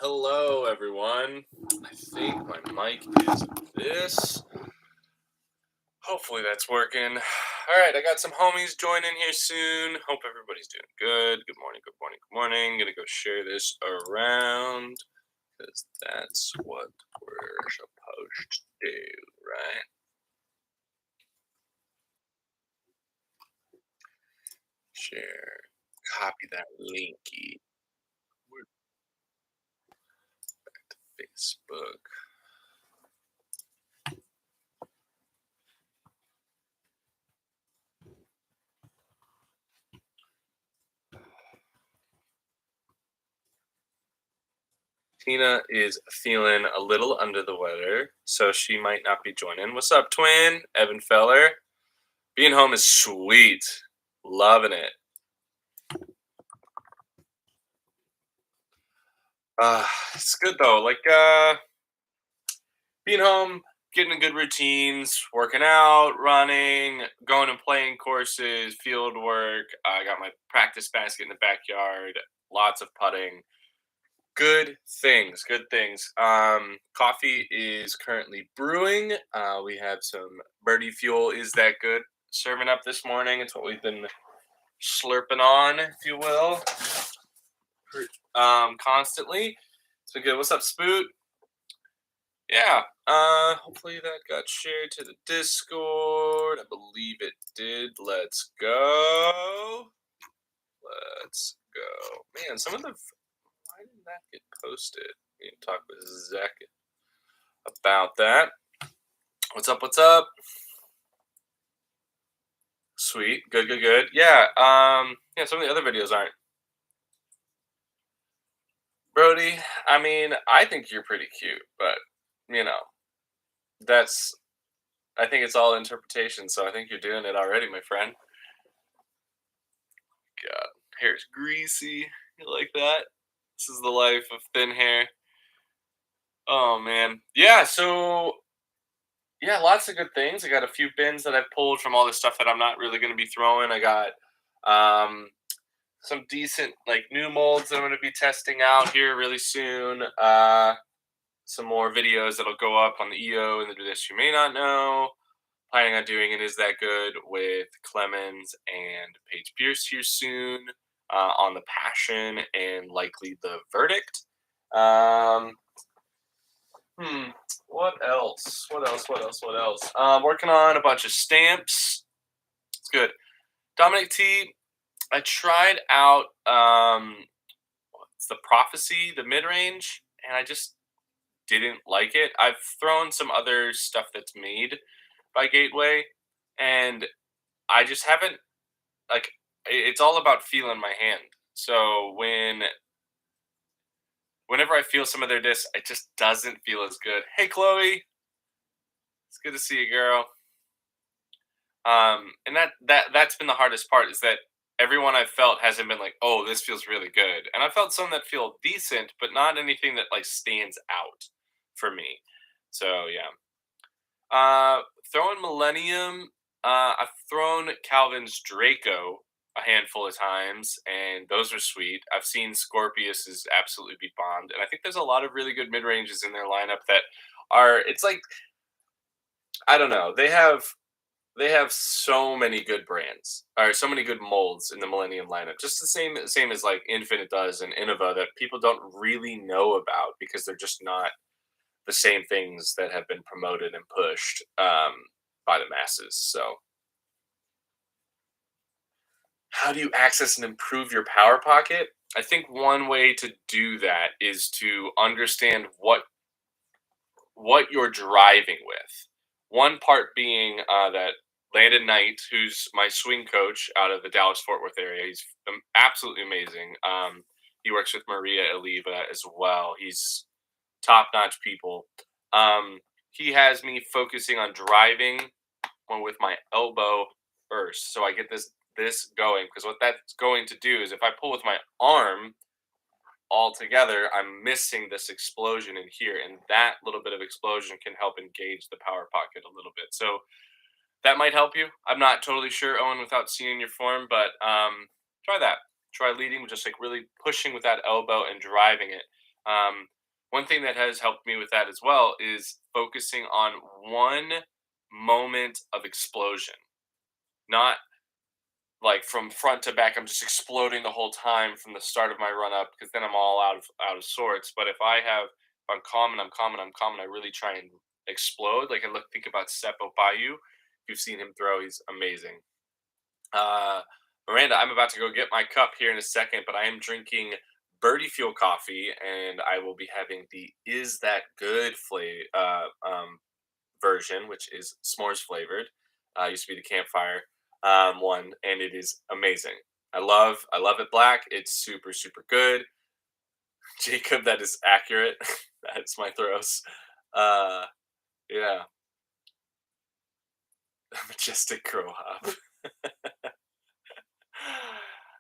Hello, everyone. I think my mic is this. Hopefully that's working. All right, I got some homies joining here soon. Hope everybody's doing good. Good morning, good morning, good morning. Gonna go share this around because that's what we're supposed to do, right? Share. Copy that linky. We're Facebook. Tina is feeling a little under the weather, so she might not be joining. What's up, twin? Evan Feller. Being home is sweet. Loving it. It's good though. Being home, getting in good routines, working out, running, going and playing courses, field work. I got my practice basket in the backyard. Lots of putting. Good things. Good things. Coffee is currently brewing. We have some birdie fuel. Is that good? Serving up this morning. It's what we've been slurping on, if you will, constantly. It's been good. What's up, Spoot? Yeah. Hopefully that got shared to the Discord. I believe it did. Let's go. Let's go. Man, some of the why didn't that get posted? We need to talk with Zach about that. What's up? What's up? Sweet. Good, good, good. Yeah. Yeah, some of the other videos aren't. Brody, I mean, I think you're pretty cute, but you know, that's I think it's all interpretation, so I think you're doing it already, my friend. God, hair's greasy. You like that? This is the life of thin hair. Oh man. Yeah, so yeah, lots of good things. I got a few bins that I've pulled from all the stuff that I'm not really gonna be throwing. I got some decent like new molds that I'm gonna be testing out here really soon. Some more videos that'll go up on the EO and the This You May Not Know. Planning on doing it Is That Good with Clemons and Paige Pierce here soon on the Passion and likely the Verdict. Um, what else? What else? What else? What else? Working on a bunch of stamps. It's good. Dominic T. I tried out what's the Prophecy, the mid range, and I just didn't like it. I've thrown some other stuff that's made by Gateway, and I just haven't like. It's all about feeling my hand. So whenever I feel some of their discs, it just doesn't feel as good. Hey, Chloe, it's good to see you, girl. And that's been the hardest part is that everyone I've felt hasn't been like, oh, this feels really good, and I felt some that feel decent, but not anything that like stands out for me. So yeah, throwing Millennium. I've thrown Calvin's Draco a handful of times, and those are sweet. I've seen Scorpius is absolutely be bombed, and I think there's a lot of really good mid ranges in their lineup that are. It's like I don't know. They have so many good brands, or so many good molds in the Millennium lineup. Just the same as like Infinite does and Innova that people don't really know about because they're just not the same things that have been promoted and pushed by the masses. So, how do you access and improve your power pocket? I think one way to do that is to understand what you're driving with. One part being that Landon Knight, who's my swing coach out of the Dallas Fort Worth area, he's absolutely amazing. He works with Maria Eliva as well. He's top notch people. He has me focusing on driving with my elbow first, so I get this going. Because what that's going to do is, if I pull with my arm all together, I'm missing this explosion in here, and that little bit of explosion can help engage the power pocket a little bit. So that might help you. I'm not totally sure, Owen, without seeing your form, but try that. Try leading with just like really pushing with that elbow and driving it. One thing that has helped me with that as well is focusing on one moment of explosion, not like from front to back. I'm just exploding the whole time from the start of my run up because then I'm all out of sorts. But if I'm calm and I'm calm and I'm calm and I really try and explode, like think about Seppo Bayu. If you've seen him throw, he's amazing. Uh, Miranda, I'm about to go get my cup here in a second, but I am drinking Birdie Fuel coffee, and I will be having the Is That Good version, which is s'mores flavored. Used to be the campfire one, and it is amazing. I love it black. It's super super good. Jacob, that is accurate. That's my throws. Uh, yeah, majestic grow up.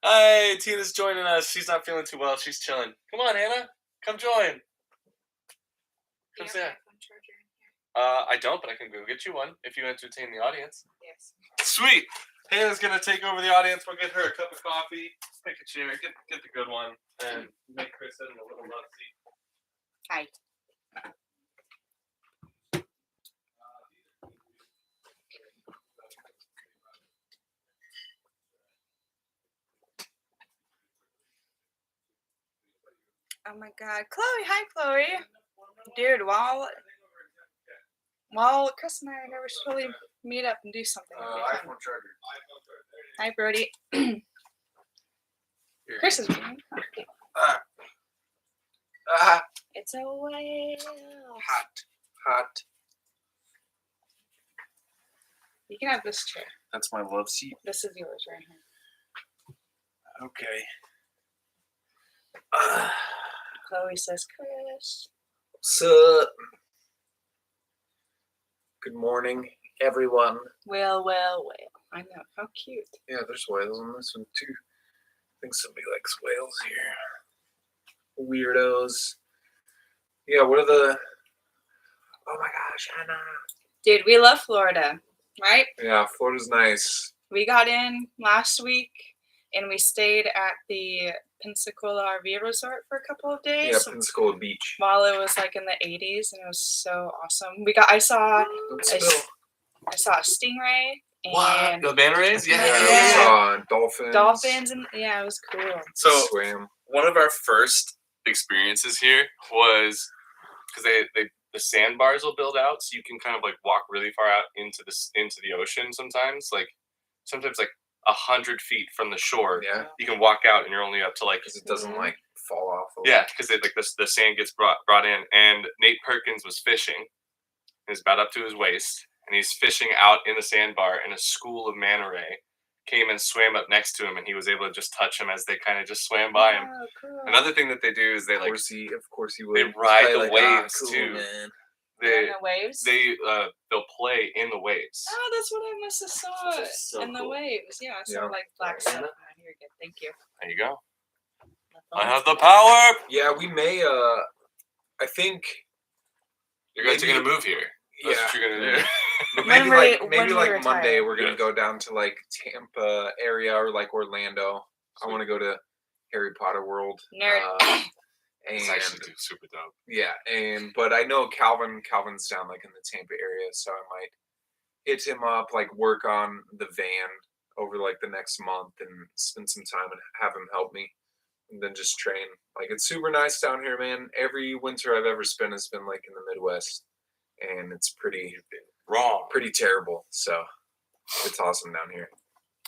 Hi, Tina's joining us. She's not feeling too well. She's chilling. Come on, Hannah. Come join. Come say hi. I don't, but I can go get you one if you entertain the audience. Yes. Sweet. Hannah's gonna take over the audience. We'll get her a cup of coffee. Pick a chair. Get the good one, and make Chris sit in a little love seat. Hi. Oh my God, Chloe! Hi, Chloe. Dude, while Chris and I are here, we should totally meet up and do something. iPhone charger. Hi, Brody. Chris is doing. It's a whale. Hot. You can have this chair. That's my love seat. This is yours right here. Okay. Chloe says, Chris. What's up? Good morning, everyone. Well. I know. How cute. Yeah, there's whales on this one too. I think somebody likes whales here. Weirdos. Yeah, what are the... Oh my gosh, Hannah. Dude, we love Florida, right? Yeah, Florida's nice. We got in last week and we stayed at the Pensacola RV Resort for a couple of days. Yeah, Pensacola Beach. While it was like in the 80s, and it was so awesome. I saw a stingray. And What? The manta rays? Yeah. I saw dolphins. Dolphins, and yeah, it was cool. So swam. One of our first experiences here was because the sandbars will build out, so you can kind of like walk really far out into the ocean. Sometimes like 100 feet from the shore. Yeah. You can walk out and you're only up to like Because it doesn't like fall off. Yeah, because the sand gets brought in, and Nate Perkins was fishing. He's about up to his waist, and he's fishing out in the sandbar, and a school of manta ray came and swam up next to him, and he was able to just touch him as they kind of just swam by him. Oh, cool. Another thing that they do is Of course he would. they ride the like, waves cool, too. Man. In the waves? They'll play in the waves. Oh, that's what I must have saw. So in the cool. waves. Yeah, I saw Yeah. like black stuff. You're good. Thank you. There you go. I have the power. Yeah, we may. I think You guys are gonna move here. That's Yeah. what you're gonna do. But When maybe we like retire. Monday we're gonna Yes. go down to like Tampa area or like Orlando. I want to go to Harry Potter World. Nerd. It's And actually super dope. yeah, but I know Calvin's down like in the Tampa area, so I might hit him up, like work on the van over like the next month and spend some time and have him help me, and then just train. Like it's super nice down here, man. Every winter I've ever spent has been like in the Midwest, and it's pretty Wrong. terrible. So it's awesome down here.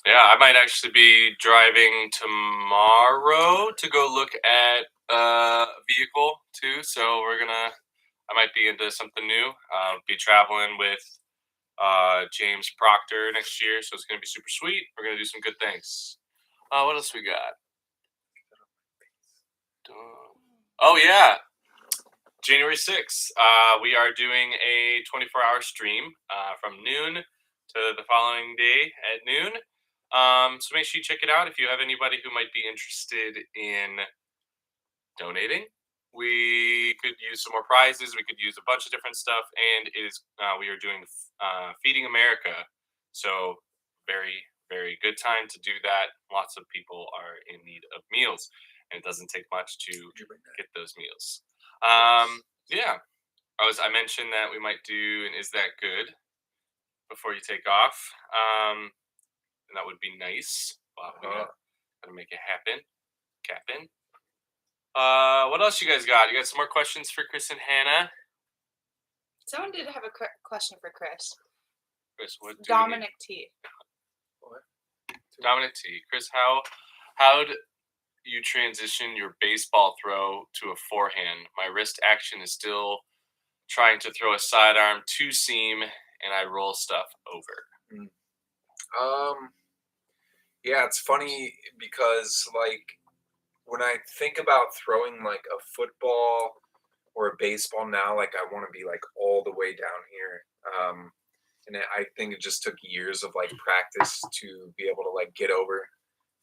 Yeah, I might actually be driving tomorrow to go look at a vehicle too. So I might be into something new. Be traveling with James Proctor next year, so it's gonna be super sweet. We're gonna do some good things. What else we got? Oh yeah, January 6th. We are doing a 24-hour stream from noon to the following day at noon. So make sure you check it out if you have anybody who might be interested in donating. We could use some more prizes. We could use a bunch of different stuff, and we are doing Feeding America. So very, very good time to do that. Lots of people are in need of meals. and it doesn't take much to Would you bring that? get those meals. Yeah, I mentioned that we might do an Is That Good before you take off, and that would be nice. But we gotta make it happen. Captain. What else you guys got? You got some more questions for Chris and Hannah? Someone did have a question for Chris. Chris, what do Dominic T. What? Dominic T. Chris, how do you transition your baseball throw to a forehand? My wrist action is still trying to throw a sidearm 2-seam, and I roll stuff over. Yeah, it's funny because like when I think about throwing like a football or a baseball now, like I want to be like all the way down here. And I think it just took years of like practice to be able to like get over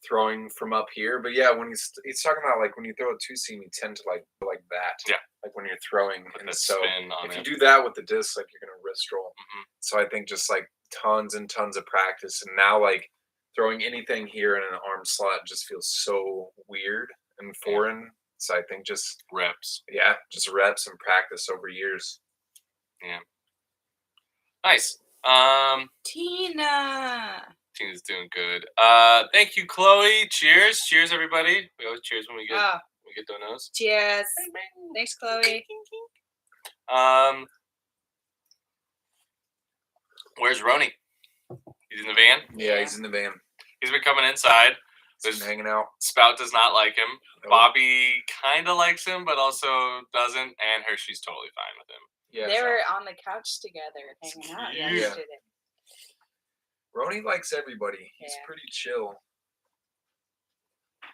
throwing from up here. But yeah, when he's talking about like when you throw a 2-seam, you tend to like that. Yeah. Like when you're throwing, Put and that so spin on if you it. do that with the disc, like you're gonna wrist roll. Mhm. So I think just like tons and tons of practice, and now like throwing anything here in an arm slot just feels so weird and foreign. So I think just Reps. just reps and practice over years. Yeah. Nice. Tina. Tina's doing good. Thank you, Chloe. Cheers. Cheers, everybody. We always cheers when we get donuts. Cheers. Thanks, Chloe. Where's Roni? He's in the van. Yeah, he's in the van. He's been coming inside. He's been hanging out. Spout does not like him. Nope. Bobby kind of likes him, but also doesn't. And Hershey's totally fine with him. Yeah, They were on the couch together hanging out Yeah. yesterday. Roni likes everybody. He's Yeah. pretty chill.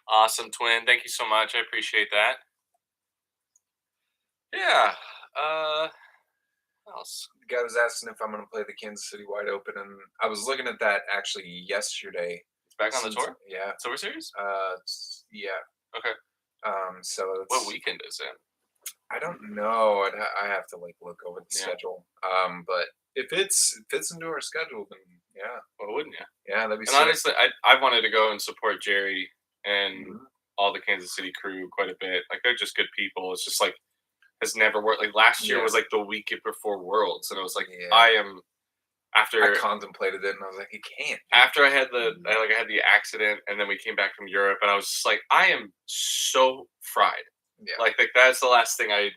Awesome, twin. Thank you so much. I appreciate that. Yeah. What else? The guy was asking if I'm going to play the Kansas City Wide Open, and I was looking at that actually yesterday. It's back on the tour? Yeah. Silver Series? Yeah. Okay. So it's, What weekend is it? I don't know. I have to like look over the Yeah. schedule. But if it fits into our schedule, then yeah. Well, wouldn't you? Yeah, that'd be And sick. honestly, I wanted to go and support Jerry and Mhm. all the Kansas City crew quite a bit. Like, they're just good people. It's just like, has never worked. Like, last year Yeah. was like the week before Worlds, and I was like, Yeah. after I contemplated it, and I was like, he can't. after I had I had the accident, and then we came back from Europe, and I was just like, I am so fried. Yeah. Like that's the last thing I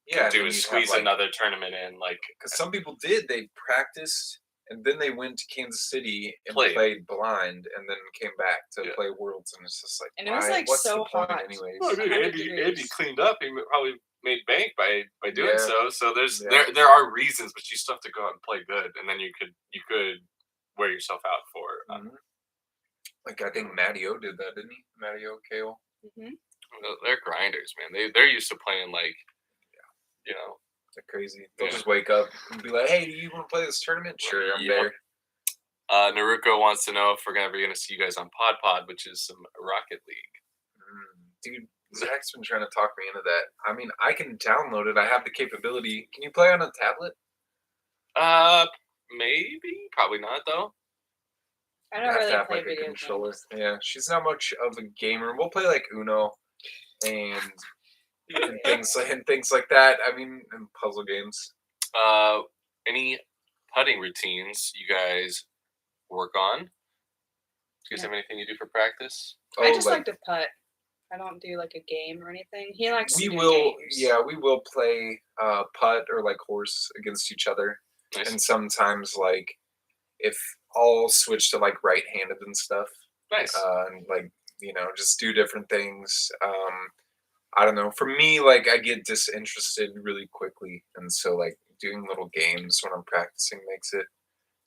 Yeah, could do and is you'd have, squeeze like- another tournament in. Like, Because some people did. They practiced, and then they went to Kansas City and Played. played blind, and then came back to Yeah. play Worlds, and it's just like, And it was, why? like, What's so the point hot. anyways? well, dude, 100 Andy degrees. cleaned up. He probably made bank by doing Yeah. so. So there's Yeah. there are reasons, but you still have to go out and play good, and then you could wear yourself out for. Mhm. Like I think Matty O did that, didn't he? Matty O, Kale. Hmm. They're grinders, man. They're used to playing like, you know. They're crazy. They'll Yeah. just wake up and be like, "Hey, do you want to play this tournament?" Sure, I'm Yep. there. Naruko wants to know if we're ever gonna see you guys on Pod, which is some Rocket League. Dude, Zach's been trying to talk me into that. I mean, I can download it. I have the capability. Can you play on a tablet? Maybe, probably not though. I You don't have really to have play like a video controller. games. Yeah, she's not much of a gamer. We'll play like Uno and things like that. I mean, and puzzle games. Any putting routines you guys work on? Do you guys have anything you do for practice? I just like to putt. I don't do like a game or anything. He likes to we do will. games. Yeah, we will play putt or like horse against each other, Nice. and sometimes like if I'll switch to like right-handed and stuff. Nice. And like just do different things. I don't know. For me, like I get disinterested really quickly, and so like doing little games when I'm practicing makes it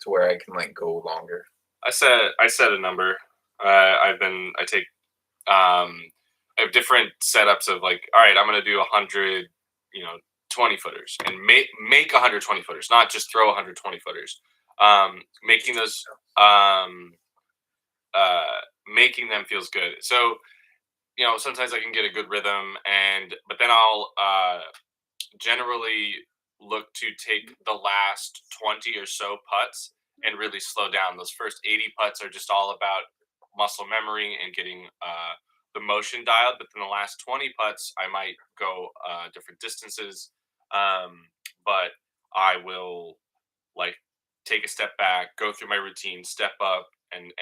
to where I can like go longer. I set a number. I have different setups of like, all right, I'm gonna do 100, 20 footers, and make 120 footers, not just throw 120 footers. Making those, making them feels good. So, sometimes I can get a good rhythm, but then I'll generally look to take the last 20 or so putts and really slow down. Those first 80 putts are just all about muscle memory and getting the motion dialed, but then the last 20 putts, I might go different distances. But I will like take a step back, go through my routine, step up, and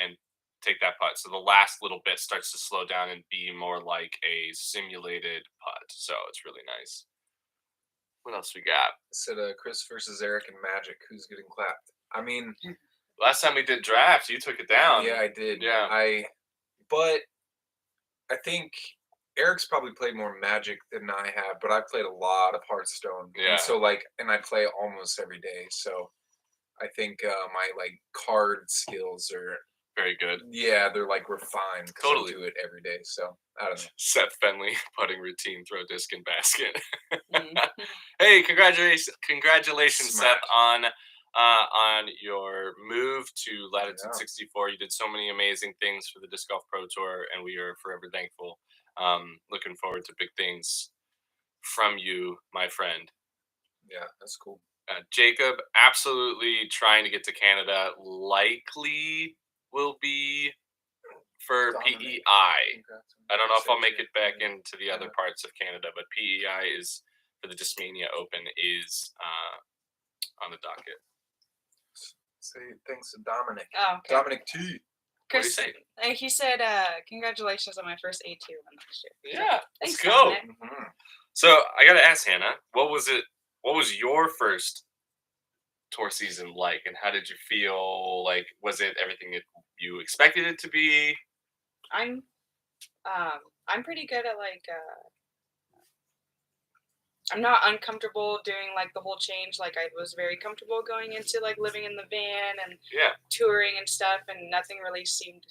take that putt. So the last little bit starts to slow down and be more like a simulated putt. So it's really nice. What else we got? Said Chris versus Eric and Magic. Who's getting clapped? I mean, last time we did drafts, you took it down. Yeah, I did. Yeah. But I think Eric's probably played more Magic than I have, but I played a lot of Hearthstone. Yeah. And so and I play almost every day. So I think my card skills are very good. Yeah, they're refined because totally. I do it every day. So I don't know. Seth Fenley putting routine, throw disc in basket. Mm-hmm. Hey, congratulations, Seth, on your move to Latitude 64. You did so many amazing things for the Disc Golf Pro Tour, and we are forever thankful. Looking forward to big things from you, my friend. Yeah, that's cool. Jacob, absolutely trying to get to Canada. Likely will be for PEI. I don't know if I'll make it back into the other parts of Canada, but PEI is for the Discmania Open is on the docket. Say thanks to Dominic. Oh, okay. Dominic T. Chris, he said, congratulations on my first A2 win last year. Yeah, thanks, let's go. Mm-hmm. So I got to ask Hannah, what was your first tour season like, and how did you feel? Like, was it everything that you expected it to be? I'm pretty good at I'm not uncomfortable doing the whole change. I was very comfortable going into living in the van and touring and stuff, and nothing really seemed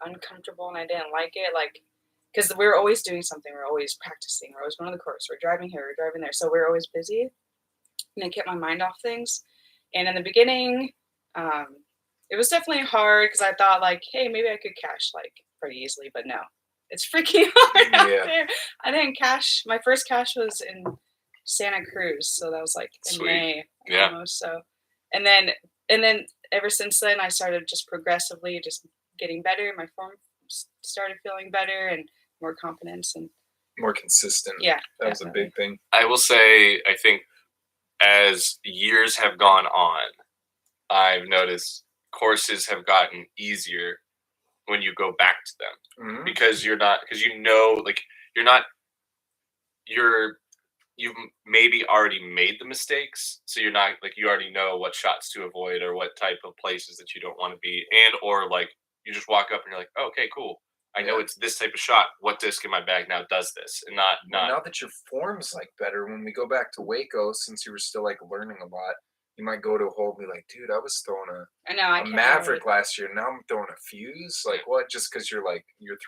uncomfortable, and I didn't like it. Because we were always doing something, we're always practicing, we're always going to the course, we're driving here, we're driving there, so we're always busy, and it kept my mind off things. And in the beginning, it was definitely hard because I thought hey, maybe I could cash pretty easily, but no. It's freaking hard out there. I didn't cash. My first cash was in Santa Cruz, so that was in May almost. So, and then ever since then, I started just progressively just getting better. My form started feeling better and more confidence and more consistent. Yeah, that was a big thing. I will say, I think as years have gone on, I've noticed courses have gotten easier when you go back to them, because you've maybe already made the mistakes, so you're not you already know what shots to avoid or what type of places that you don't want to be, and or you just walk up and you're like, oh, okay, cool, I know it's this type of shot. What disc in my bag now does this, and not now that your form's better. When we go back to Waco, since you were still learning a lot, you might go to a hole and be like, dude, I was throwing a Maverick last year. Now I'm throwing a Fuse. What? Just because you're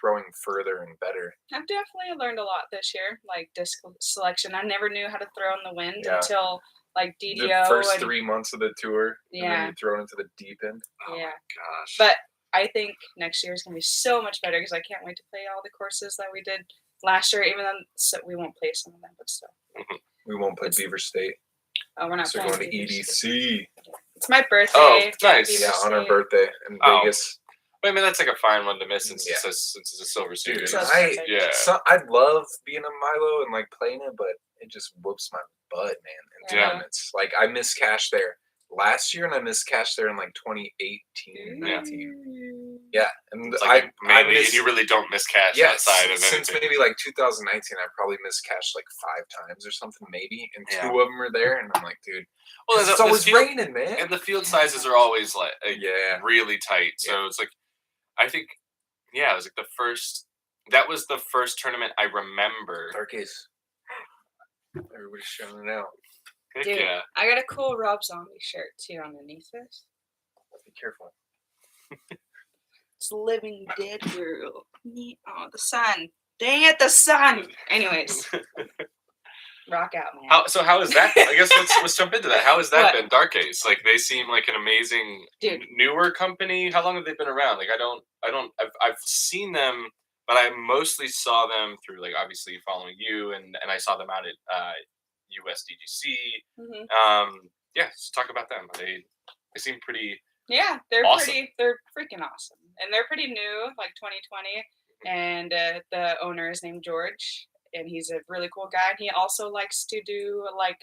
throwing further and better. I've definitely learned a lot this year, disc selection. I never knew how to throw in the wind until DDO. The first 3 months of the tour. Yeah. And then you're thrown into the deep end. Oh my gosh. But I think next year is going to be so much better because I can't wait to play all the courses that we did last year, even though we won't play some of them, but still. We won't play Beaver State. Oh, we're not going to EDC. It's my birthday. Oh, nice. Yeah, on our birthday in Vegas. I mean, that's a fine one to miss since it's a Silver Series. I love being a Milo and playing it, but it just whoops my butt, man. And it's I missed cash there last year, and I missed cash there in 2018, 19. Yeah, and and you really don't miss cash outside of since anything. maybe 2019, I probably missed cash 5 times or something, maybe, and 2 of them are there, and I'm like, dude, well, it's always raining, man. And the field sizes are always really tight, so it's I think it was the first. That was the first tournament I remember. Dark Ace. Everybody's showing it out. Dude, I got a cool Rob Zombie shirt too underneath this. Be careful. It's Living Dead Girl. Oh, the sun. Dang it, the sun. Anyways. Rock out, man. How is that? I guess let's jump into that. How has that been? Dark Ace. They seem like an amazing newer company. How long have they been around? I've seen them, but I mostly saw them through obviously following you, and I saw them out at USDGC. So talk about them. They seem pretty. Yeah, they're awesome. they're freaking awesome, and they're pretty new, 2020. and the owner is named George, and he's a really cool guy. And he also likes to do like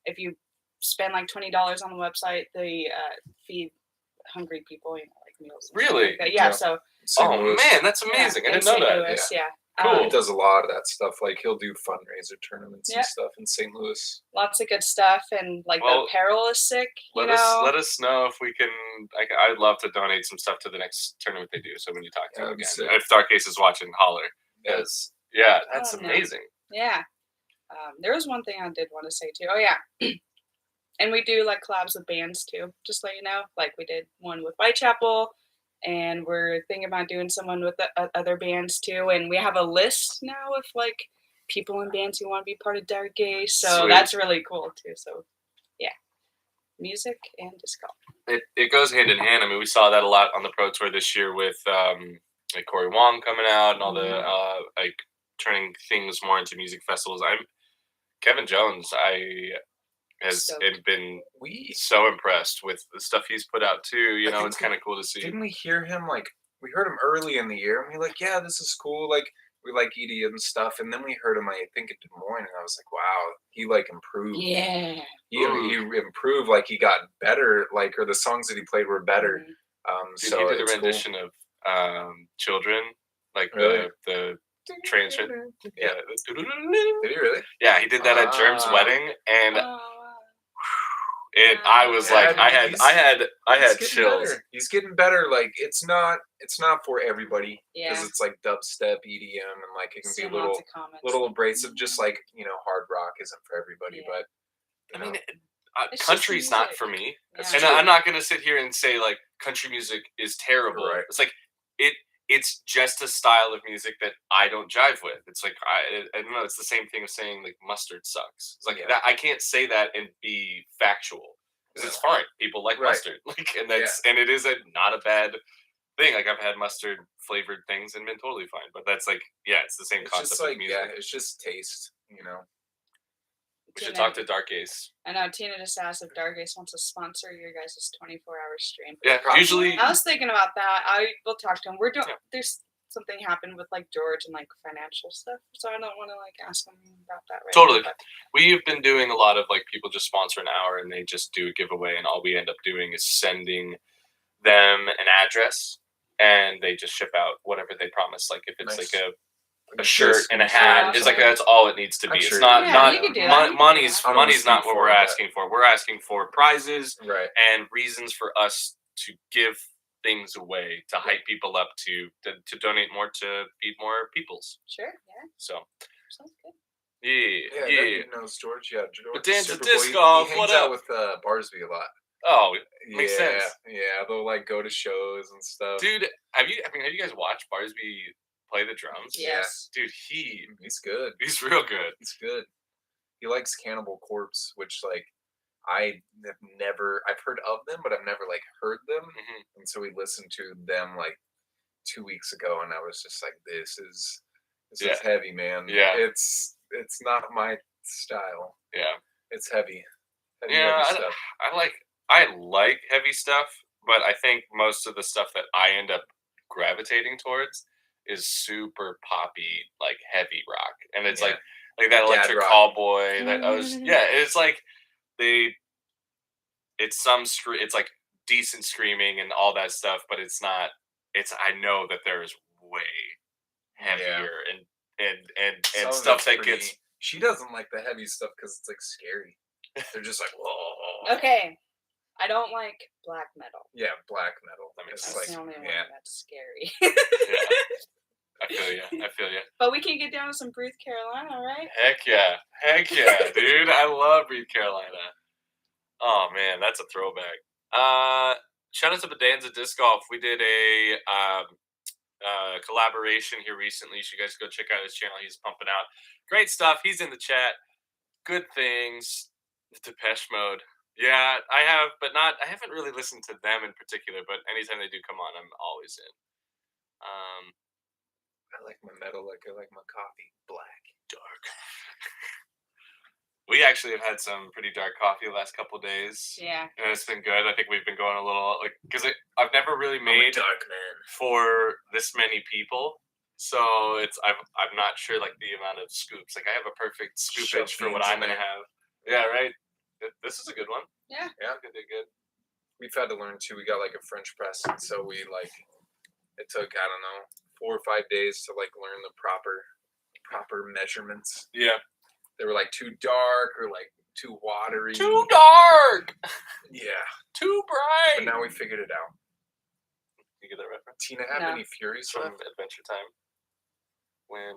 if you spend like $20 on the website, they feed hungry people, you know, like meals. And Really? Like that. Yeah. So. St. Louis. Man, that's amazing! I didn't know St. that. Louis, yeah. Cool. He does a lot of that stuff. Like he'll do fundraiser tournaments Yeah. and stuff in St. Louis. Lots of good stuff, and like the apparel is sick. Let us know if we can. I'd love to donate some stuff to the next tournament they do. So when you talk to him again, if Dark Ace is watching, holler. Because that's amazing. Yeah. There was one thing I did want to say too. Oh yeah. And we do like collabs with bands too. Just let you know, like we did one with Whitechapel, and we're thinking about doing someone with other bands too. And we have a list now of like people in bands who want to be part of Dark Ace. So Sweet. that's really cool too. So yeah, music and disc golf. It goes hand in hand. I mean, we saw that a lot on the Pro Tour this year with like Corey Wong coming out and all the like turning things more into music festivals. Kevin Jones. Has been so impressed with the stuff he's put out too. You know, it's kind of cool to see. Didn't we hear him we heard him early in the year and we were like, yeah, this is cool. Like we like EDM stuff, and then we heard him I think in Des Moines, and I was like, wow, he like improved. Yeah. He improved, like he got better, like, or the songs that he played were better. Dude, so he did a rendition of Children, like really? the trans. Yeah. Did he really? Yeah, he did that at Germ's wedding, and I was like, I had chills. Better. He's getting better. Like it's not for everybody because it's like dubstep, EDM, and like it can be a little abrasive. Just like hard rock isn't for everybody. But I mean, country's not for me, and I'm not gonna sit here and say like country music is terrible. Right. It's like it's just a style of music that I don't jive with. It's like I don't know. It's the same thing of saying like mustard sucks. It's like that. I can't say that and be factual because it's fine. People like mustard, like, and that's and it is not a bad thing. Like I've had mustard flavored things and been totally fine. But that's like it's the same concept of music. Yeah, it's just taste. We should talk to Dark Ace. I know Tina just asked if Dark Ace wants to sponsor your guys' 24-hour stream. Yeah, usually. I was thinking about that. We'll talk to him. We're doing. There's something happened with like George and like financial stuff, so I don't want to like ask him about that right Totally. now, We've been doing a lot of like people just sponsor an hour and they just do a giveaway, and all we end up doing is sending them an address, and they just ship out whatever they promise. Like if it's like a shirt and a hat, it's like that's all it needs to be. It's not money's not what we're asking for. We're asking for prizes and reasons for us to give things away to hype people up to donate more to feed more peoples. Sure. Yeah. So. Sounds good. Yeah. He knows George. Yeah. George but dance a disc golf. He hangs out with Barsby a lot. Oh, makes sense. Yeah, they'll like go to shows and stuff. Dude, have you guys watched Barsby play the drums? Yes. Dude, he's good. He's real good. He's good. He likes Cannibal Corpse, which like I've heard of them, but I've never like heard them. Mm-hmm. And so we listened to them like 2 weeks ago, and I was just like, this is heavy, man. Yeah. It's not my style. Yeah. It's heavy. Heavy stuff. I like heavy stuff, but I think most of the stuff that I end up gravitating towards is super poppy, like heavy rock, and it's like that Electric Callboy. It's like it's like decent screaming and all that stuff, but it's not. I know that there is way heavier and stuff that gets. She doesn't like the heavy stuff because it's like scary. They're just like whoa. Okay. I don't like black metal. Yeah, black metal. That's the only one that's scary. I feel you. But we can get down to some Breathe Carolina, right? Heck yeah, dude! I love Breathe Carolina. Oh man, that's a throwback. Shout out to Bedanza Disc Golf. We did a collaboration here recently. You guys go check out his channel. He's pumping out great stuff. He's in the chat. Good things. Depeche Mode. Yeah, I have, but I haven't really listened to them in particular, but anytime they do come on, I'm always in. I like my metal like I like my coffee. Black. Dark. We actually have had some pretty dark coffee the last couple of days. Yeah. And it's been good. I think we've been going a little, like, because I've never really made dark man for this many people. So I'm not sure like the amount of scoops. Like I have a perfect scoopage for what I'm gonna have. Yeah, right. This is a good one. Yeah. They're good. We've had to learn too. We got like a French press, and so we like it took 4 or 5 days to like learn the proper measurements. Yeah. They were like too dark or like too watery. Too dark. Yeah. Too bright. But now we figured it out. You get that reference? Tina, have any Furies from left? Adventure Time? When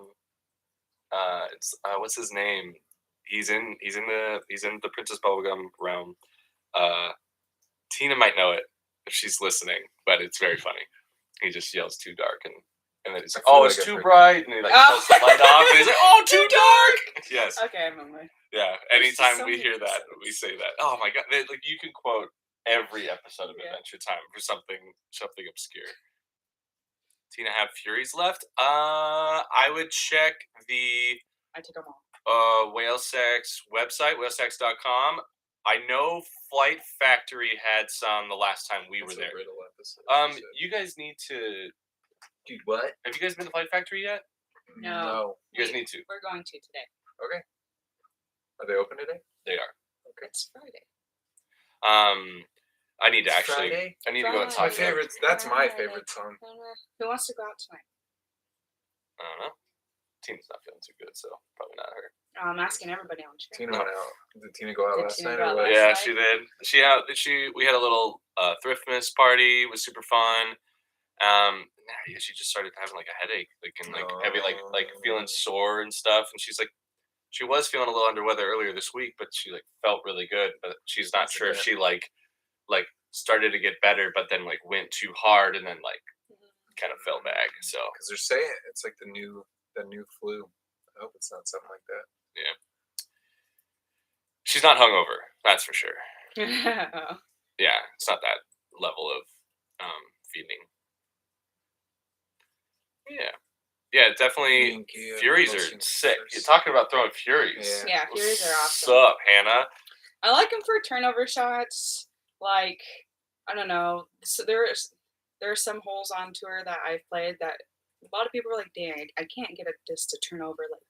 it's what's his name? He's in the Princess Bubblegum realm. Tina might know it if she's listening, but it's very funny. He just yells "too dark" and then he's like, "Oh, it's too bright," and he like pulls the light off, and he's like, "Oh, too dark." Yes. Okay, I remember. Yeah. Anytime we hear that, we say that. Oh my god! Like you can quote every episode of Adventure Time for something obscure. Tina, have Furies left? I would check the I took them all. Whale Sex website, whalesex.com. I know Flight Factory had some the last time we were there. You guys need to. Dude, what? Have you guys been to Flight Factory yet? No. You guys need to. We're going to today. Okay. Are they open today? They are. Okay. It's Friday. I need to actually. Friday? I need to go inside. My favorite. That's my favorite song. Who wants to go out tonight? I don't know. Tina's not feeling too good, so probably not her. I'm asking everybody on chat. Tina went out. Did Tina go out last night? Yeah, she did. We had a little Thriftmas party. It was super fun. She just started having like a headache, heavy, like feeling sore and stuff. And she's like, she was feeling a little under weather earlier this week, but she like felt really good. But she's not sure if she like started to get better, but then like went too hard and then like kind of fell back. So because they're saying it's like the new flu. I hope it's not something like that. Yeah. She's not hungover, that's for sure. Yeah, it's not that level of feeling. Yeah, definitely. Furies are sick. You're talking about throwing Furies. Yeah, Furies are awesome. What's up, Hannah? I like them for turnover shots. Like, I don't know. So there are some holes on tour that I've played that a lot of people are like, "Dang, I can't get a disc to turn over like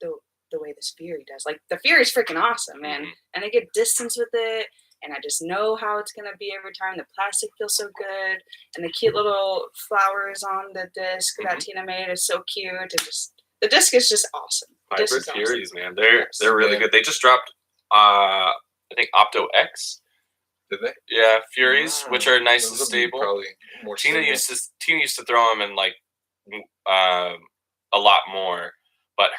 the way this Fury does." Like the Fury's freaking awesome, man, and I get distance with it. And I just know how it's going to be every time. The plastic feels so good. And the cute little flowers on the disc that Tina made is so cute. And just the disc is just awesome. Hybrid Furies, man. They're really good. They just dropped, I think, Opto X. Did they? Yeah, Furies, which are nice and stable. Probably more Tina used to throw them in, like, a lot more. But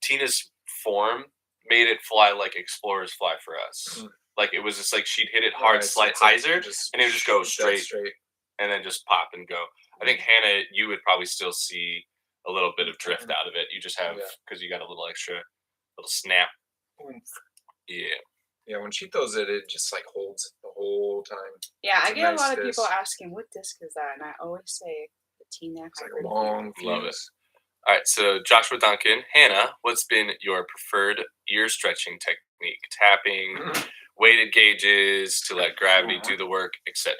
Tina's form made it fly like Explorers fly for us. Like it was just like she'd hit it hard, slight hyzer, and it would just go straight, and then just pop and go. I think Hannah, you would probably still see a little bit of drift out of it. You just have because you got a little extra, little snap. Yeah, when she throws it, it just like holds the whole time. Yeah, I get a lot of people asking, "What disc is that?" And I always say the Tina Hybrid. Like long, love it. All right, so Joshua Duncan, Hannah, what's been your preferred ear stretching technique? Tapping, weighted gauges to let gravity do the work, etc.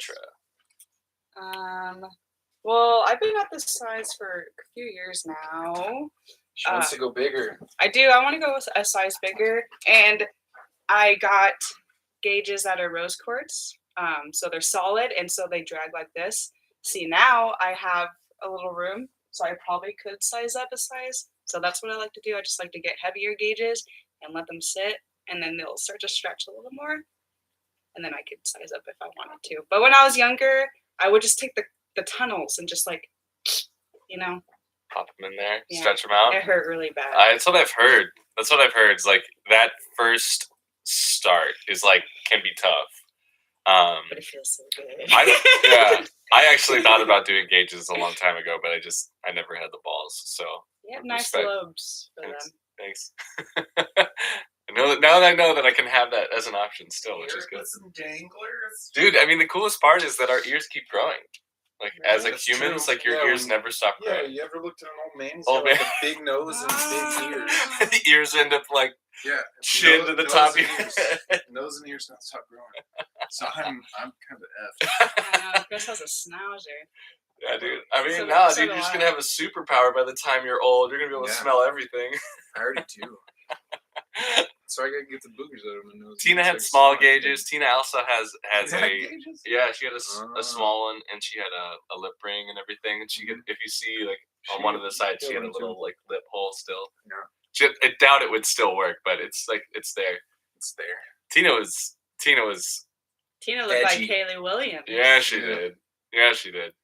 Well, I've been at this size for a few years now. She wants to go bigger. I do. I want to go with a size bigger, and I got gauges that are rose quartz. So they're solid, and so they drag like this. See, now I have a little room. So I probably could size up a size. So that's what I like to do. I just like to get heavier gauges and let them sit. And then they'll start to stretch a little more. And then I could size up if I wanted to. But when I was younger, I would just take the tunnels and just like, pop them in there, stretch them out. It hurt really bad. That's what I've heard. It's like that first start is like, can be tough. But it feels so good. I actually thought about doing gauges a long time ago, but I never had the balls. So you have nice lobes for them. Thanks. Now that I know that I can have that as an option still, which is good. Some danglers, dude. I mean, the coolest part is that our ears keep growing. Like as humans, like your ears never stop growing. Yeah, you ever looked at an old man? He's got like a big nose and big ears. The ears end up like chin to the top of your head. Nose and ears don't stop growing. So I'm kind of effed. I know. Chris has a schnauzer. Yeah, dude. I mean, So- no, so dude, do you're just I. gonna have a superpower by the time you're old. You're gonna be able to Yeah. smell everything. I already do. So I gotta get the boogers out of my nose. Tina It's had like small smelling gauges. good. Tina also has Tina had a gauges? yeah. She had a Oh. small one, and she had a lip ring and everything. And she could, if you see like on one of the sides, she had a little like lip hole still. Yeah. I doubt it would still work, but it's like it's there. It's there. Tina looked like Edgy. Kaylee Williams. Yeah, she Yeah. did. Yeah, she did.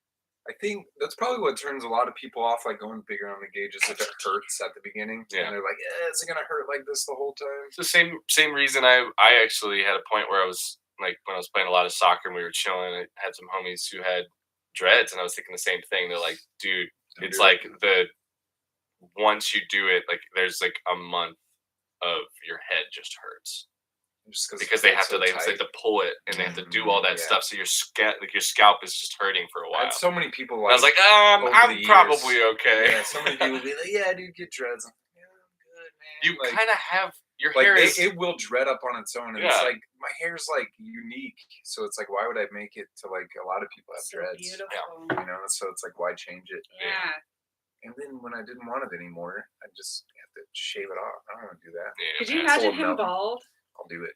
I think that's probably what turns a lot of people off, like going bigger on the gauges if it hurts at the beginning. Yeah. And they're like, is it gonna hurt like this the whole time? It's the same reason I actually had a point where I was like when I was playing a lot of soccer and we were chilling. I had some homies who had dreads, and I was thinking the same thing. They're like, dude, it's like once you do it, like there's like a month of your head just hurts. Just because they have so to have to pull it and they have to do all that Yeah. stuff, so your scalp is just hurting for a I while. had so many people And I was like, I'm probably okay. Yeah, so many people be like, yeah, dude, get dreads. I'm like, yeah, I'm good, man. You like, kind of have your like hair is it will dread up on its own, and Yeah. it's like my hair's like unique, so it's like why would I make it to like a lot of people have So dreads, beautiful. you know? So it's like why change it? Yeah. And then when I didn't want it anymore, I just have to shave it off. I don't want to do that. Yeah, Could you man. imagine Old him mountain. bald? I'll do it.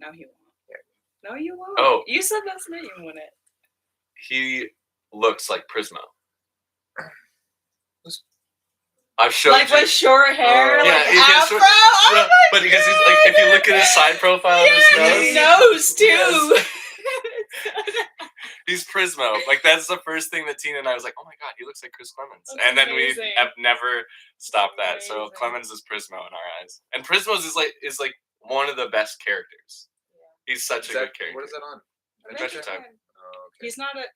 No, he won't. Yeah. No, you won't. Oh. You said that's me. You wouldn't. He looks like Prismo. I've shown Like with short hair, Oh. like Yeah, he gets afro. short- Oh Yeah, my but because he's like, if you look at his side profile of his his nose, nose too. Yes. He's Prismo. Like that's the first thing that Tina and I was like, oh my god, he looks like Chris Clemons. That's And then amazing. we have never stopped that. So Amazing. Clemons is Prismo in our eyes, and Prismo's is like one of the best characters. He's such a good character. What is that on? Adventure Time. Oh, okay.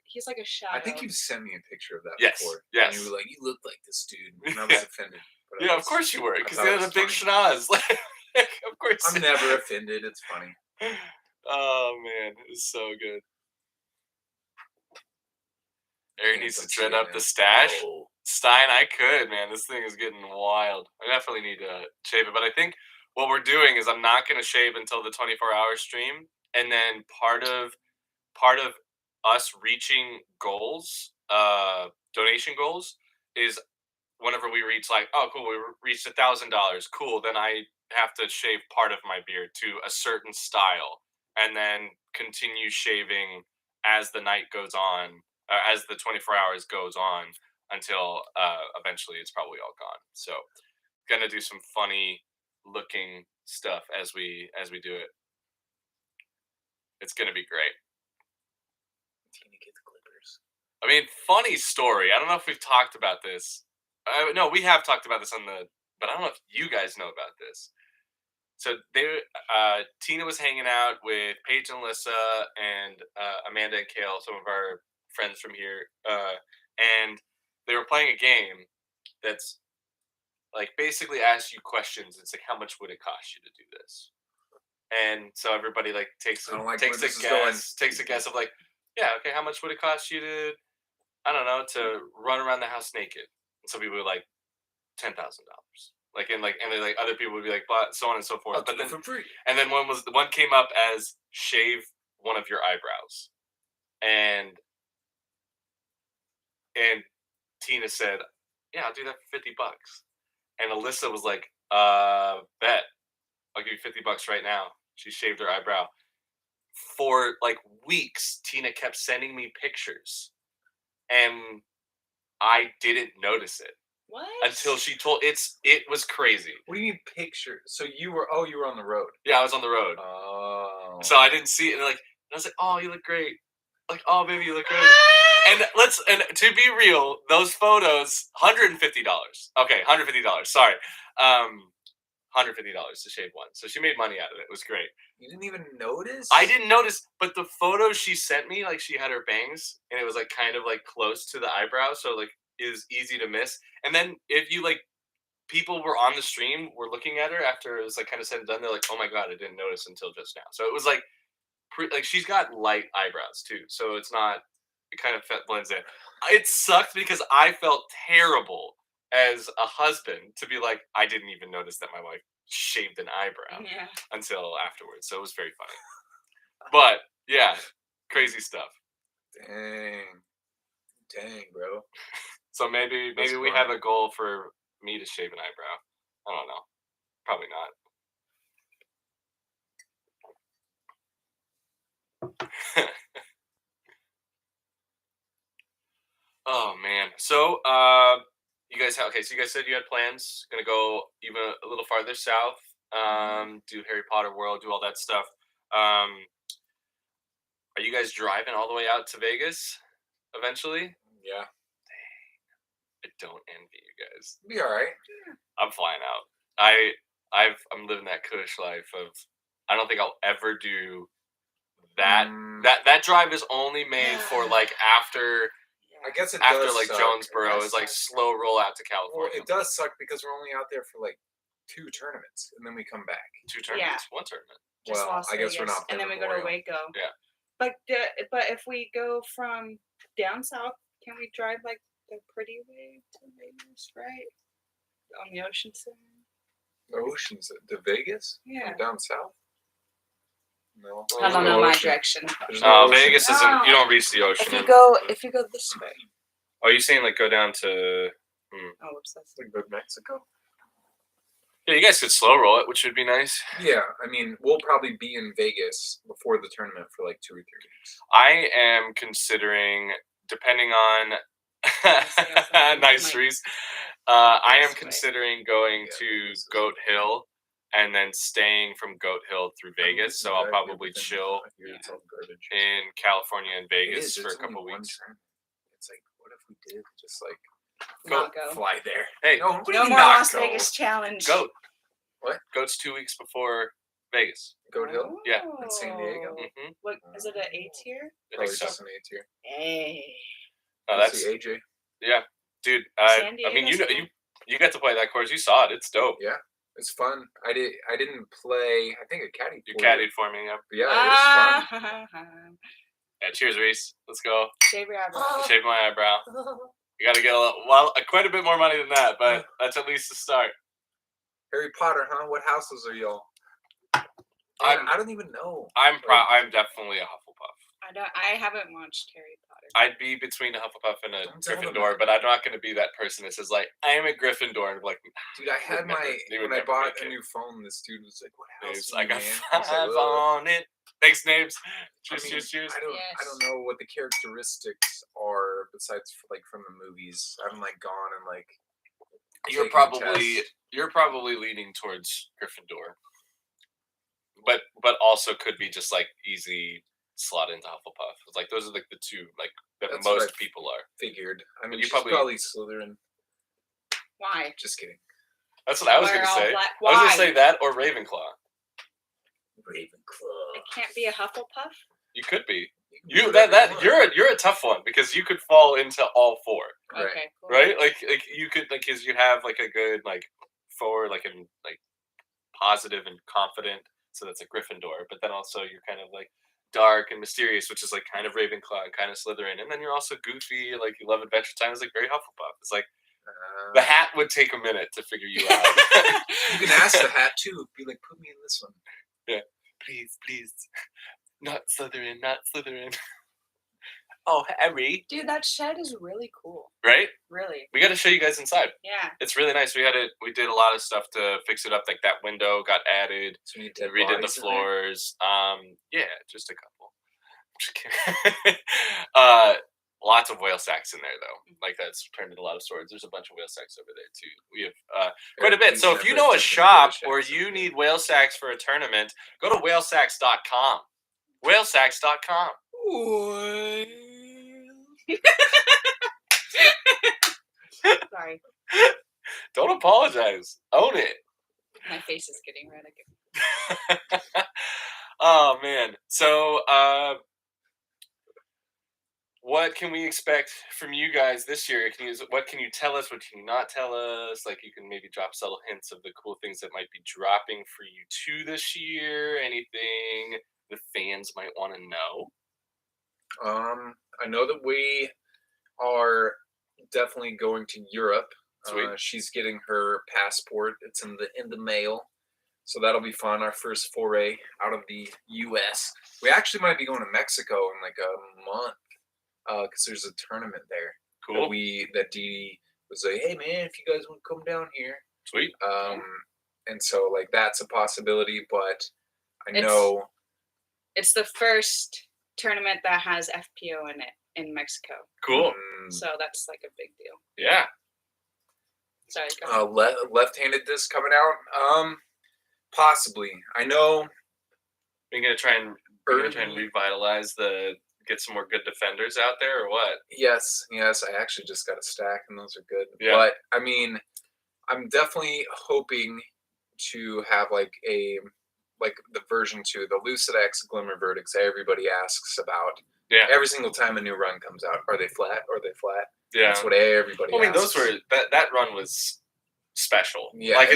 He's like a shadow. I think you've sent me a picture of that Yes, before. yes. And you were like, you look like this dude. And I was offended. But Yeah, of course you were, because I he thought had it a big was schnoz. Of course. I'm never offended. It's funny. Oh man, it's so good. Aaron needs to Let's dread see up now. the stash. Oh. Stein, I could, man. This thing is getting wild. I definitely need to shave it, but I think what we're doing is I'm not going to shave until the 24-hour stream, and then part of us reaching goals, donation goals, is whenever we reach like, oh cool, we reached $1,000, cool. Then I have to shave part of my beard to a certain style, and then continue shaving as the night goes on, as the 24 hours goes on, until eventually it's probably all gone. So gonna do some funny looking stuff as we do it. It's gonna be great. Tina gets clippers. I mean, funny story. I don't know if we've talked about this. No, we have talked about this but I don't know if you guys know about this. So Tina was hanging out with Paige and Alyssa and Amanda and Kale, some of our friends from here, and they were playing a game that's like basically asks you questions. It's like, how much would it cost you to do this? And so everybody like takes a guess of like, yeah, okay, how much would it cost you to, I don't know, to run around the house naked? And some people were like $10,000. And then like other people would be like, but so on and so forth. But then for free. And then one came up as shave one of your eyebrows, and Tina said, yeah, I'll do that for $50. And Alyssa was like, bet. I'll give you $50 right now. She shaved her eyebrow. For like weeks, Tina kept sending me pictures, and I didn't notice it. What? Until she told it was crazy. What do you mean picture? So you were on the road. Yeah, I was on the road. Oh. So I didn't see it, and I was like, oh, you look great. Like, oh baby, you look great. And to be real, those photos, $150. Okay, $150. Sorry. $150 to shave one. So she made money out of it. It was great. You didn't even notice? I didn't notice, but the photos she sent me, like she had her bangs, and it was like kind of like close to the eyebrow, so like it was easy to miss. And then if you like, people were on the stream, were looking at her after it was like kind of said and done, they're like, oh my god, I didn't notice until just now. So it was like, like she's got light eyebrows too, so it's not, it kind of blends in. It sucked because I felt terrible as a husband to be like, I didn't even notice that my wife shaved an eyebrow until afterwards. So it was very funny. But yeah, crazy stuff. Dang. Dang, bro. So maybe we have a goal for me to shave an eyebrow. I don't know. Probably not. Oh man. So you guys have so you guys said you had plans, gonna go even a little farther south, do Harry Potter World, do all that stuff. Are you guys driving all the way out to Vegas eventually? Yeah. I don't envy you guys. Be all right. I'm flying out. I'm living that cush life of I don't think I'll ever do that. That drive is only made for like after. I guess it after does like suck. Jonesboro is like slow roll out to California. Well, it does suck because we're only out there for like 2 tournaments and then we come back. 2 tournaments, 1 tournament. Just well, Las I guess Vegas, we're not. And then we go to Waco. Yeah. But if we go from down south, can we drive like the pretty way to Vegas, right? On the ocean side. The oceans to Vegas? Yeah. From down south? No. I don't know my direction. No, Vegas isn't. You don't reach the ocean. If you go this way. Oh, you saying like go down to? Oh, what's that? Like go to Mexico? Yeah, you guys could slow roll it, which would be nice. Yeah, I mean, we'll probably be in Vegas before the tournament for like 2 or 3 weeks. I am considering, depending on nice Reese. I am considering going to Goat Hill and then staying from Goat Hill through Vegas. So I'll probably chill in California and Vegas for a couple weeks. It's like, what if we did just like Go. fly there? Hey, no more Las Vegas challenge. Goat. What? Goat's 2 weeks before Vegas. Goat Hill? Yeah. In San Diego? Mm-hmm. What is it? An A tier? Probably just an A tier. Hey. Oh, that's AJ. Yeah, dude. I mean, you got to play that course. You saw it. It's dope. Yeah, it's fun. I didn't play. I think I caddied. You caddied for me. Yeah. But yeah, it was fun. Yeah. Cheers, Reese. Let's go. Shave your eyebrow. Shave my eyebrow. You got to get quite a bit more money than that, but that's at least a start. Harry Potter, huh? What houses are y'all? I don't even know. I'm definitely a Hufflepuff. I haven't watched Harry Potter. I'd be between a Hufflepuff and a Gryffindor, but I'm not going to be that person that says like I am a Gryffindor and like. Dude, I had when I bought a new phone. This dude was like, "What house?" I got 5 on it. Thanks, names. Cheers. I don't know what the characteristics are besides from the movies. I haven't gone and You're probably leaning towards Gryffindor, but also could be just easy slot into Hufflepuff. It's those are the 2 that most people are. Figured. I mean, you probably Slytherin. Why? Just kidding. That's what I was gonna say. I was gonna say that or Ravenclaw. Ravenclaw. It can't be a Hufflepuff. You could be. You're a tough one because you could fall into all 4. Okay. Cool. Right? You could because you have a good 4 and positive and confident. So that's a Gryffindor, but then also you're kind of dark and mysterious, which is kind of Ravenclaw and kind of Slytherin, and then you're also goofy, you love Adventure Time. It's very Hufflepuff. It's the hat would take a minute to figure you out. You can ask the hat too. Be like, put me in this one. Yeah, please, not Slytherin. Oh, Harry. Dude, that shed is really cool. Right? Really. We got to show you guys inside. Yeah. It's really nice. We did a lot of stuff to fix it up. That window got added. So we redid the floors. Yeah, just a couple. I'm just kidding. Lots of whale sacks in there though. That's turned into a lot of storage. There's a bunch of whale sacks over there too. We have quite a bit. So if you know a shop or you need whale sacks for a tournament, go to whalesacks.com. Whalesacks.com. Sorry. Don't apologize. Own it. My face is getting red again. Oh man. So what can we expect from you guys this year? What can you tell us? What can you not tell us? You can maybe drop subtle hints of the cool things that might be dropping for you too this year. Anything the fans might want to know? I know that we are definitely going to Europe. She's getting her passport. It's in the mail, so that'll be fun. Our first foray out of the U.S. We actually might be going to Mexico in a month. because there's a tournament there. Cool. That Dee was like, hey man, if you guys want to come down here. Sweet. And so like that's a possibility, but I know it's the first tournament that has FPO in it in Mexico. Cool. So that's like a big deal. Yeah. Sorry. Left-handed disc coming out. Possibly. I know. You're gonna try and revitalize get some more good defenders out there, or what? Yes. I actually just got a stack, and those are good. Yeah. But I mean, I'm definitely hoping to have like the version 2, the Lucid X Glimmer Verdicts that everybody asks about. Yeah. Every single time a new run comes out, are they flat? Are they flat? Yeah. That's what everybody. Well, I mean, asks. those were that run was special. Yeah. Like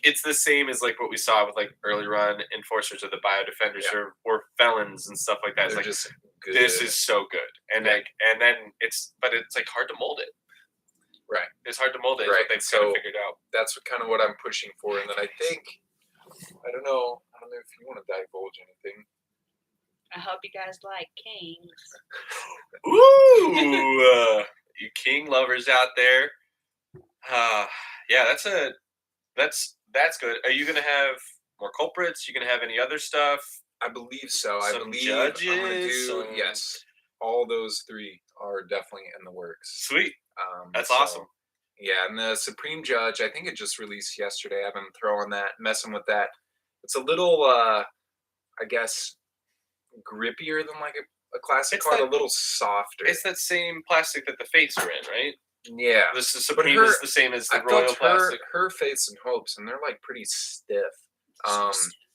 it's the same as like what we saw with like early run enforcers or the bio defenders or felons and stuff like that. It's They're like just good. This is so good, and then it's like hard to mold it. Right. It's hard to mold it. Right. They've kind of figured out. That's kind of what I'm pushing for, and then I think I don't know if you want to divulge anything. I hope you guys like kings. Ooh, you king lovers out there. Yeah, that's good. Are you gonna have more culprits? You gonna have any other stuff? I believe so. Some I believe judges, I'm gonna do yes. All those 3 are definitely in the works. Sweet. That's awesome. Yeah, and the Supreme Judge, I think it just released yesterday. I've been throwing that, messing with that. It's a little, I guess, grippier than like a classic card, a little softer. It's that same plastic that the Fates are in, right? Yeah. The Supreme is the same as the Royal plastic. Her Fates and Hopes, and they're like pretty stiff.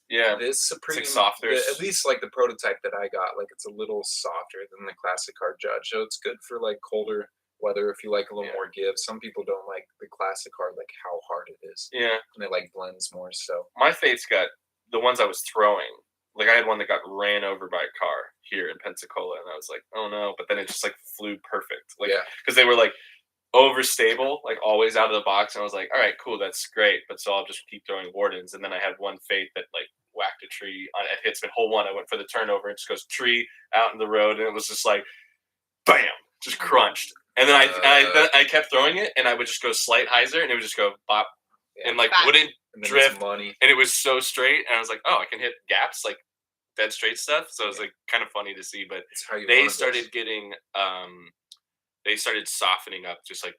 Yeah. This Supreme, it's like softer. At least like the prototype that I got, like it's a little softer than the classic card Judge. So it's good for like colder weather if you like a little more give. Some people don't like the classic card, like how hard it is. Yeah. And it like blends more. So my Fates got the ones I was throwing. Like I had one that got ran over by a car here in Pensacola, and I was like, oh no! But then it just like flew perfect, like because they were like overstable, like always out of the box. And I was like, all right, cool, that's great. But so I'll just keep throwing Wardens, and then I had one Fate that like whacked a tree on it, hits me hole 1. I went for the turnover, it just goes tree out in the road, and it was just like, bam, just crunched. And then I kept throwing it, and I would just go slight hyzer, and it would just go bop, and like wouldn't drift, and it was so straight, and I was like, oh, I can hit gaps like dead straight stuff. So it was like kind of funny to see, but they started getting they started softening up just like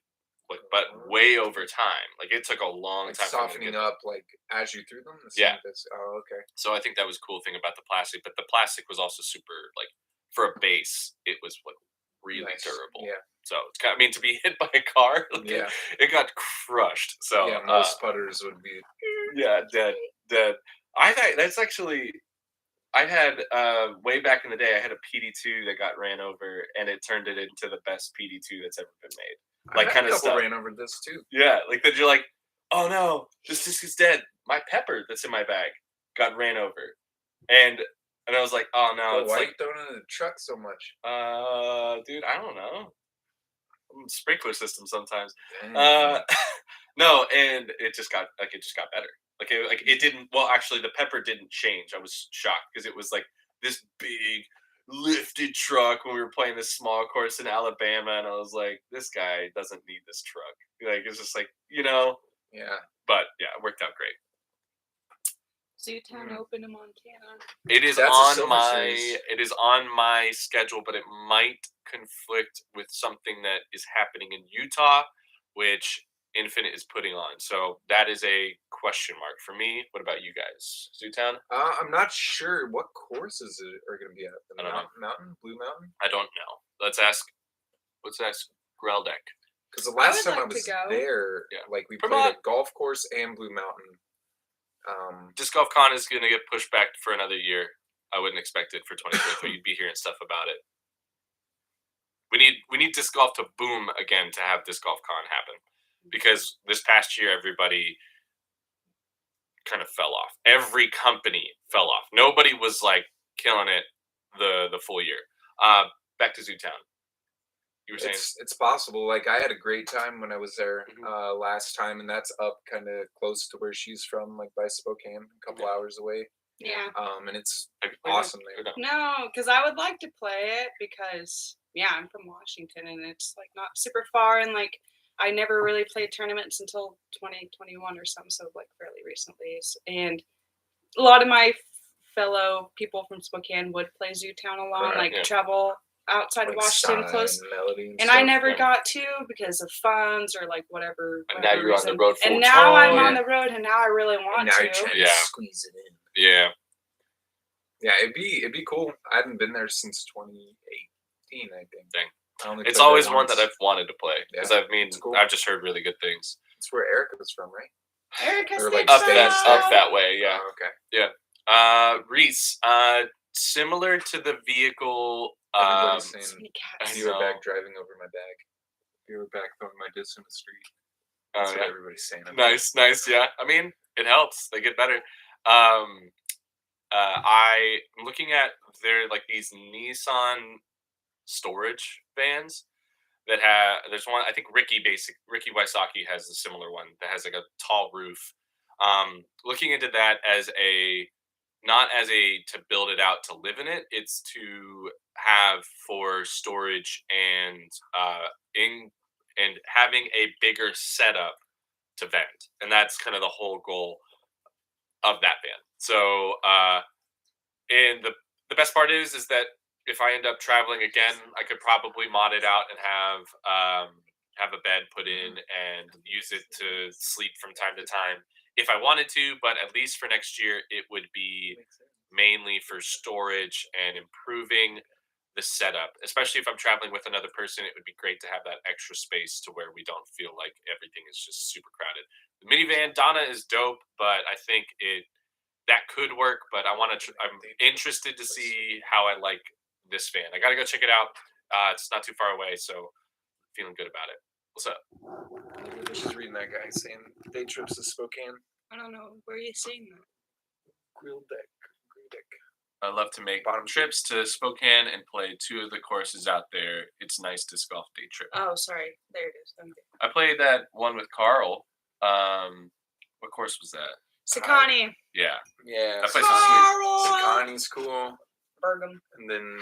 but way over time. Like it took a long time softening up like as you threw them. Oh, okay. So I think that was a cool thing about the plastic, but the plastic was also super like for a base, it was like really durable. Yeah. So it's kind of, I mean, to be hit by a car, like it got crushed. So yeah, most putters would be dead. I thought that's actually I had way back in the day. I had a PD2 that got ran over, and it turned it into the best PD2 that's ever been made. Like kind of stuff. Ran over this too. Yeah, like that. You're like, oh no, this disc is dead. My pepper that's in my bag got ran over, and I was like, oh no. Well, it's why like, are you throwing it in the truck so much? Dude, I don't know. Sprinkler system sometimes. Dang. No, and it just got better. Like it didn't. Well, actually, the pepper didn't change. I was shocked because it was like this big lifted truck when we were playing this small course in Alabama, and I was like, this guy doesn't need this truck. Like it's just like Yeah. But yeah, it worked out great. Zootown Open in Montana. It is on my schedule, but it might conflict with something that is happening in Utah, which Infinite is putting on. So that is a question mark for me. What about you guys? Zootown? I'm not sure what courses are going to be at. The Blue Mountain? I don't know. Let's ask Greldek. Because the last time I was there, like we played a golf course and Blue Mountain. Disc Golf Con is going to get pushed back for another year. I wouldn't expect it for 2023. You'd be hearing stuff about it. We need disc golf to boom again to have Disc Golf Con happen, because this past year everybody kind of fell off. Every company fell off. Nobody was like killing it the full year. Back to Zootown. You were saying it's possible. Like I had a great time when I was there last time, and that's up kind of close to where she's from, like by Spokane, a couple hours away. Yeah. And it's awesome there. No, because I would like to play it because Yeah, I'm from Washington, and it's like not super far, and like I never really played tournaments until 2021 or something, so like fairly recently. And a lot of my fellow people from Spokane would play Zootown a lot, travel outside of Washington close. And I never got to because of funds or like whatever. And now you're reason. on the road full And now I'm on the road, and now I really want now to. You're trying to squeeze it in. Yeah. Yeah, it'd be cool. I haven't been there since 2018, I think. Dang. It's always one that I've wanted to play because cool. I've just heard really good things. That's where Erica's from, right? Erica's like up that way, yeah. Oh, okay. Yeah. Reese, similar to the vehicle. Everybody's saying you were back driving over my bag. You were back throwing my disc in the street. That's what everybody's saying. Nice, yeah. I mean, it helps. They get better. I'm looking at like these Nissan storage vans that there's one, I think Ricky Wysocki has a similar one that has like a tall roof. Looking into that not as to build it out to live in it, it's to have for storage and having a bigger setup to vent. And that's kind of the whole goal of that van. So and the best part is that if I end up traveling again, I could probably mod it out and have a bed put in and use it to sleep from time to time if I wanted to. But at least for next year, it would be mainly for storage and improving the setup. Especially if I'm traveling with another person, it would be great to have that extra space to where we don't feel like everything is just super crowded. The minivan Donna is dope, but I think that could work. But I'm interested to see how I like this van. I gotta go check it out. It's not too far away, so feeling good about it. What's up? I was just reading that guy saying day trips to Spokane. I don't know. Where are you seeing that? Grill deck. I love to make bottom trips to Spokane and play 2 of the courses out there. It's a nice disc golf day trip. Oh, sorry. There it is. I played that one with Carl. What course was that? Sakani. Yeah. That place is sweet. Sakani's cool. Bergam. And then,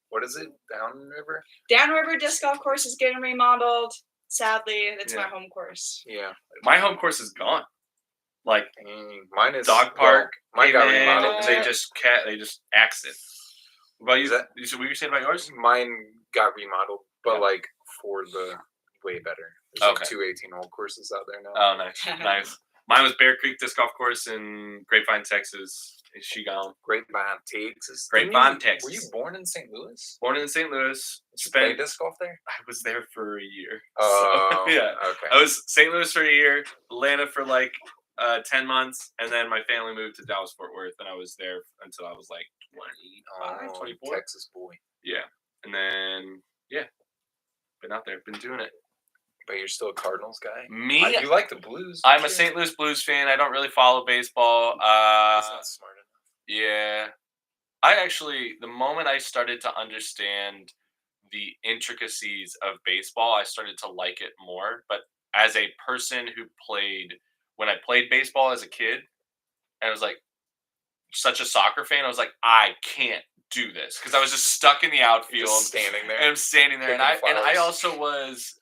what is it? Downriver? Downriver disc golf course is getting remodeled. Sadly, it's my home course. Yeah. My home course is gone. Like mine is dog park. Mine got remodeled. They just axed it. What you were saying about yours? Mine got remodeled, but like for the way better. There's like 2 18-hole courses out there now. Oh, nice, nice. Mine was Bear Creek Disc Golf Course in Grapevine, Texas. Is she gone? Grapevine, Texas. Grapevine, Texas. Were you born in St. Louis? Born in St. Louis. Did you play disc golf there? I was there for a year. Oh, yeah. Okay. I was St. Louis for a year, Atlanta for like 10 months, and then my family moved to Dallas-Fort Worth, and I was there until I was like 25, 24. Texas boy. Yeah. And then, been out there, been doing it. But you're still a Cardinals guy? Me? You like the Blues. I'm a St. Louis Blues fan. I don't really follow baseball. That's not smart enough. Yeah. I actually, the moment I started to understand the intricacies of baseball, I started to like it more. But as a person who when I played baseball as a kid, and I was like such a soccer fan, I was like, I can't do this because I was just stuck in the outfield, just standing there. And I'm standing there, and I also was.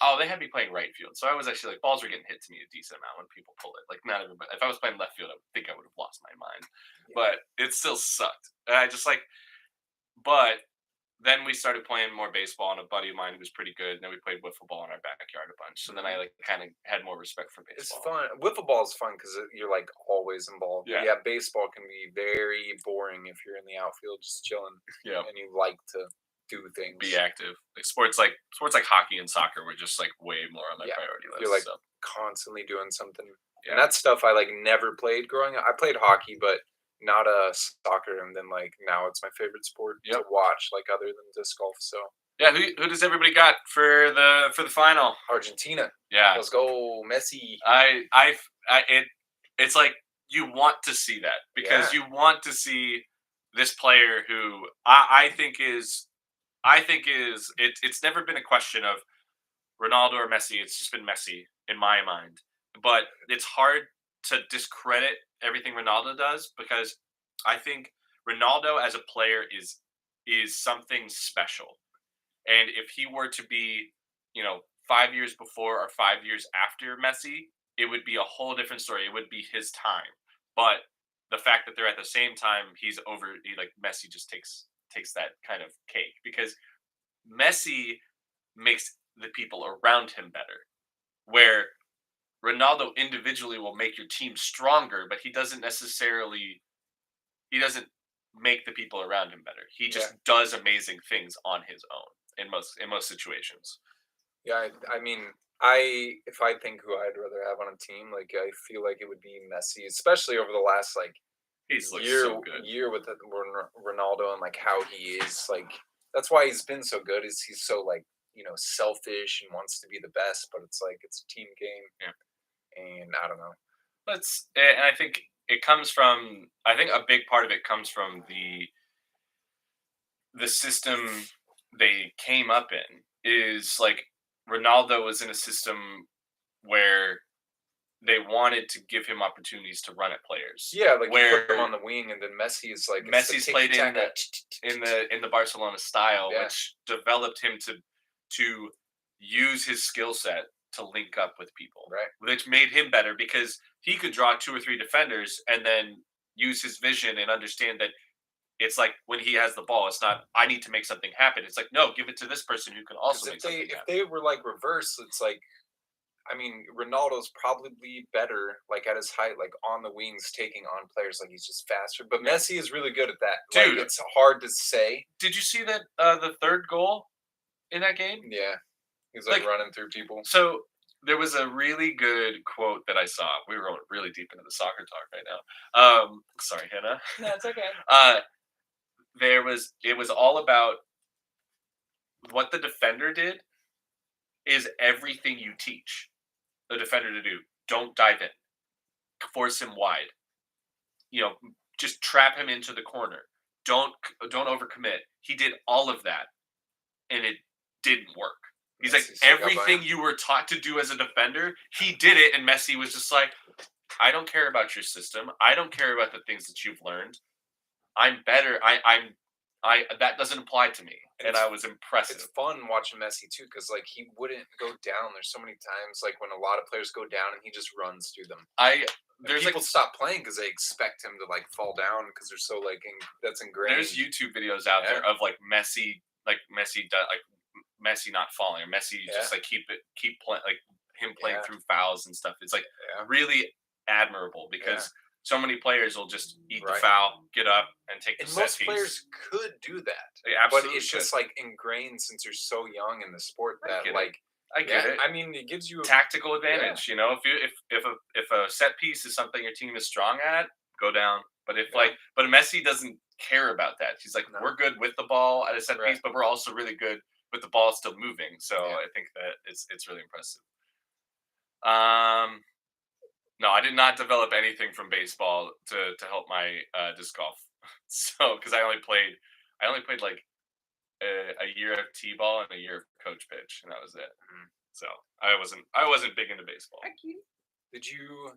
Oh, they had me playing right field, so I was actually like balls were getting hit to me a decent amount when people pull it. Like not everybody. If I was playing left field, I think I would have lost my mind, but it still sucked. And I just but then we started playing more baseball, and a buddy of mine who was pretty good. And then we played wiffle ball in our backyard a bunch. So then I kind of had more respect for baseball. It's fun. Wiffle ball is fun because you're like always involved. Yeah, baseball can be very boring if you're in the outfield just chilling. Yeah, and you like to do things, be active. Like sports like hockey and soccer were just like way more on my priority list. You're like constantly doing something. Yeah. And that's stuff I like never played growing up. I played hockey, but not soccer. And then like now it's my favorite sport to watch, like other than disc golf. So yeah, who does everybody got for the final? Argentina. Yeah, let's go, Messi. It's like you want to see that because you want to see this player who I think is it's never been a question of Ronaldo or Messi. It's just been Messi in my mind. But it's hard to discredit everything Ronaldo does because I think Ronaldo as a player is something special. And if he were to be, 5 years before or 5 years after Messi, it would be a whole different story. It would be his time. But the fact that they're at the same time, Messi just takes that kind of cake because Messi makes the people around him better. Where Ronaldo individually will make your team stronger, but he doesn't make the people around him better. He just does amazing things on his own in most situations. Yeah, I mean, if I think who I'd rather have on a team, like I feel like it would be Messi, especially over the last year with Ronaldo and like how he is. Like that's why he's been so good. Is he's so like selfish and wants to be the best, but it's like it's a team game. Yeah, and I don't know. And I think it comes from. I think a big part of it comes from the system they came up in. Is like Ronaldo was in a system where they wanted to give him opportunities to run at players. Yeah, like you put him on the wing, and then Messi is like Messi's played in the Barcelona style, which developed him to use his skill set to link up with people, right? Which made him better because he could draw 2 or 3 defenders and then use his vision and understand that it's like when he has the ball, it's not I need to make something happen. It's like no, give it to this person who can also make something happen. If they were like reverse, it's like. I mean, Ronaldo's probably better, like at his height, like on the wings, taking on players. Like he's just faster. But Messi is really good at that. Dude, like, it's hard to say. Did you see that the third goal in that game? Yeah, he's like running through people. So there was a really good quote that I saw. We were going really deep into the soccer talk right now. Sorry, Hannah. No, it's okay. It was all about what the defender did. Is everything you teach the defender to do. Don't dive in. Force him wide. Just trap him into the corner. Don't overcommit. He did all of that, and it didn't work. He's like, everything you were taught to do as a defender, he did it, and Messi was just like, I don't care about your system. I don't care about the things that you've learned. I'm better. That doesn't apply to me. And I was impressed. It's fun watching Messi too, because like he wouldn't go down. There's so many times like when a lot of players go down and he just runs through them. People stop playing because they expect him to like fall down because they're so like that's ingrained. There's YouTube videos out there of like Messi not falling, or Messi just like keep playing, like him playing through fouls and stuff. It's like really admirable because. So many players will just eat the foul, get up, and take the set piece. Most players could do that. They absolutely but it's could. Just like ingrained since you're so young in the sport that I get it. I mean, it gives you a tactical advantage. If a set piece is something your team is strong at, go down. But but Messi doesn't care about that. He's like, we're good with the ball at a set piece, but we're also really good with the ball still moving. So I think that it's really impressive. No, I did not develop anything from baseball to help my disc golf. So, because I only played like a year of t-ball and a year of coach pitch, and that was it. So I wasn't big into baseball. Thank you. Did you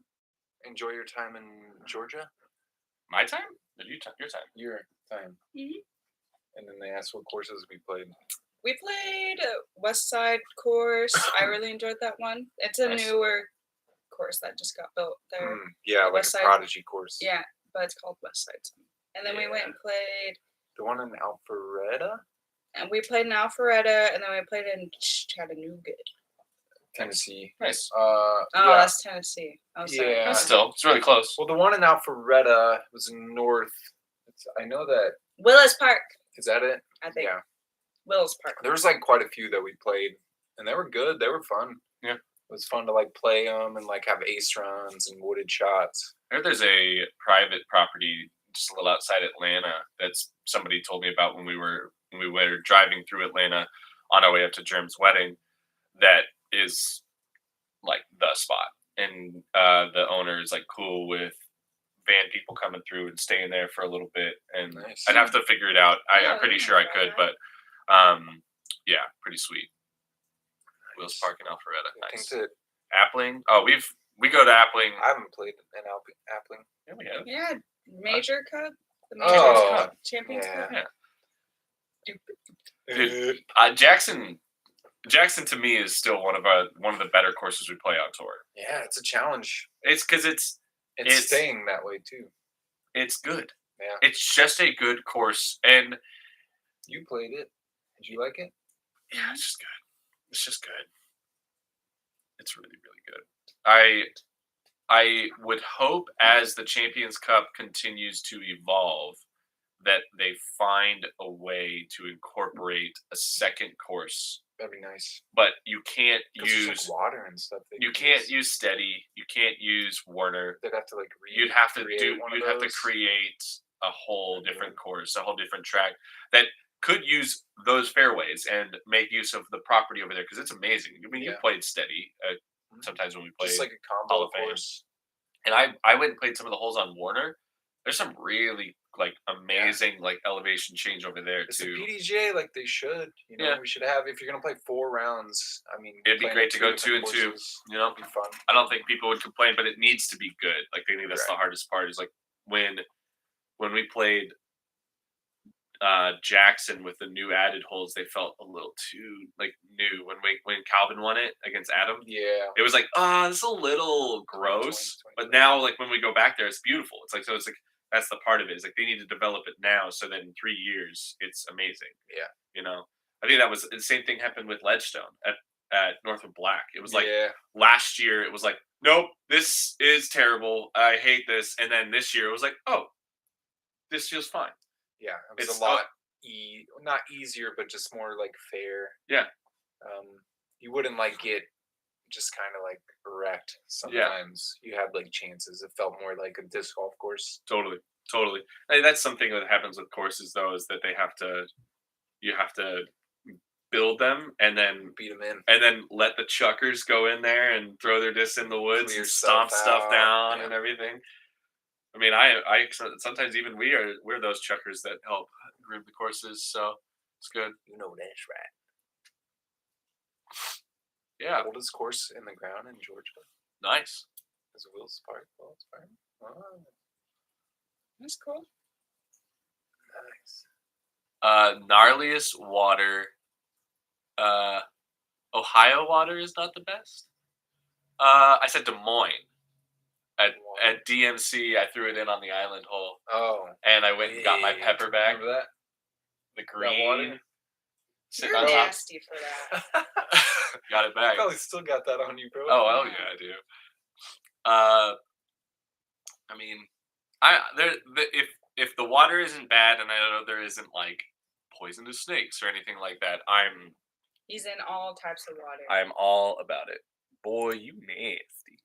enjoy your time in Georgia? My time? Your time? Your time. Mm-hmm. And then they asked what courses we played. We played West Side course. I really enjoyed that one. It's a newer course that just got built there. Like West a Prodigy course. Yeah, but it's called West Side. And then we went and played the one in Alpharetta. And we played in Alpharetta, and then we played in Chattanooga, Tennessee. Nice. That's Tennessee. Oh, sorry. Yeah, still, it's really close. Well, the one in Alpharetta was north. I know that Willis Park. Is that it? I think. Yeah. Willis Park. There was like quite a few that we played, and they were good. They were fun. Yeah. It was fun to like play them and like have ace runs and wooded shots. There's a private property just a little outside Atlanta that's somebody told me about when we were driving through Atlanta on our way up to Germ's wedding. That is like the spot, and the owner is like cool with van people coming through and staying there for a little bit. And nice. I'd have to figure it out. I'm pretty sure I could, but yeah, pretty sweet. Wills Park in Alpharetta. Nice. Appling. Oh, we go to Appling. I haven't played in Appling. Yeah, we have. Yeah, Major Cup. The Major Cup. Champions Cup. Yeah. Dude, Jackson to me is still one of the better courses we play on tour. Yeah, it's a challenge. It's because it's staying that way too. It's good. Yeah, it's just a good course, and you played it. Did you like it? Yeah, it's just good. It's just good. It's really, really good. I would hope as the Champions Cup continues to evolve that they find a way to incorporate a second course. That'd be nice. But you can't use like water and stuff. You can't use Steady. You can't use Warner. They'd have to You'd have to create a whole different course, a whole different track that could use those fairways and make use of the property over there because it's amazing. I mean, you played Steady sometimes when we played just like a combo Hall of Fame. course. And I went and played some of the holes on Warner. There's some really amazing elevation change over there it's too. It's a PDGA like they should. You know, we should have if you're gonna play 4 rounds. I mean, it'd be great to go 2 and 2. You know, it'd be fun. I don't think people would complain, but it needs to be good. Like I think that's the hardest part. Is like when we played Jackson with the new added holes, they felt a little too new. When Calvin won it against Adam, it was like, this is a little gross. 20, but now when we go back there, it's beautiful. It's like that's the part of it. It's like they need to develop it now so that in 3 years it's amazing. Yeah, you know, I think that was the same thing happened with Ledgestone at Northwood Black. It was last year it was like, nope, this is terrible. I hate this. And then this year it was like, oh, this feels fine. Yeah, it's a lot not easier, but just more fair. Yeah. You wouldn't get just kind of wrecked. Sometimes you have chances. It felt more like a disc golf course. Totally. Hey, that's something that happens with courses though, is that you have to build them and then beat them in, and then let the chuckers go in there and throw their discs in the woods and stomp stuff down and everything. I mean, I sometimes even we're those chuckers that help groom the courses, so it's good. You know that's right. Yeah. Oldest course in the ground in Georgia. Nice. Is it Wills Park? Oh, that's cool. Nice. Gnarliest water. Ohio water is not the best. I said Des Moines. At DMC, I threw it in on the island hole. Oh. And I went and got my pepper bag. Remember that? The green. You're nasty for that. Got it back. I probably still got that on you, bro. Oh, hell yeah, I do. I mean, if the water isn't bad, and I know there isn't poisonous snakes or anything like that, He's in all types of water. I'm all about it. Boy, you nasty.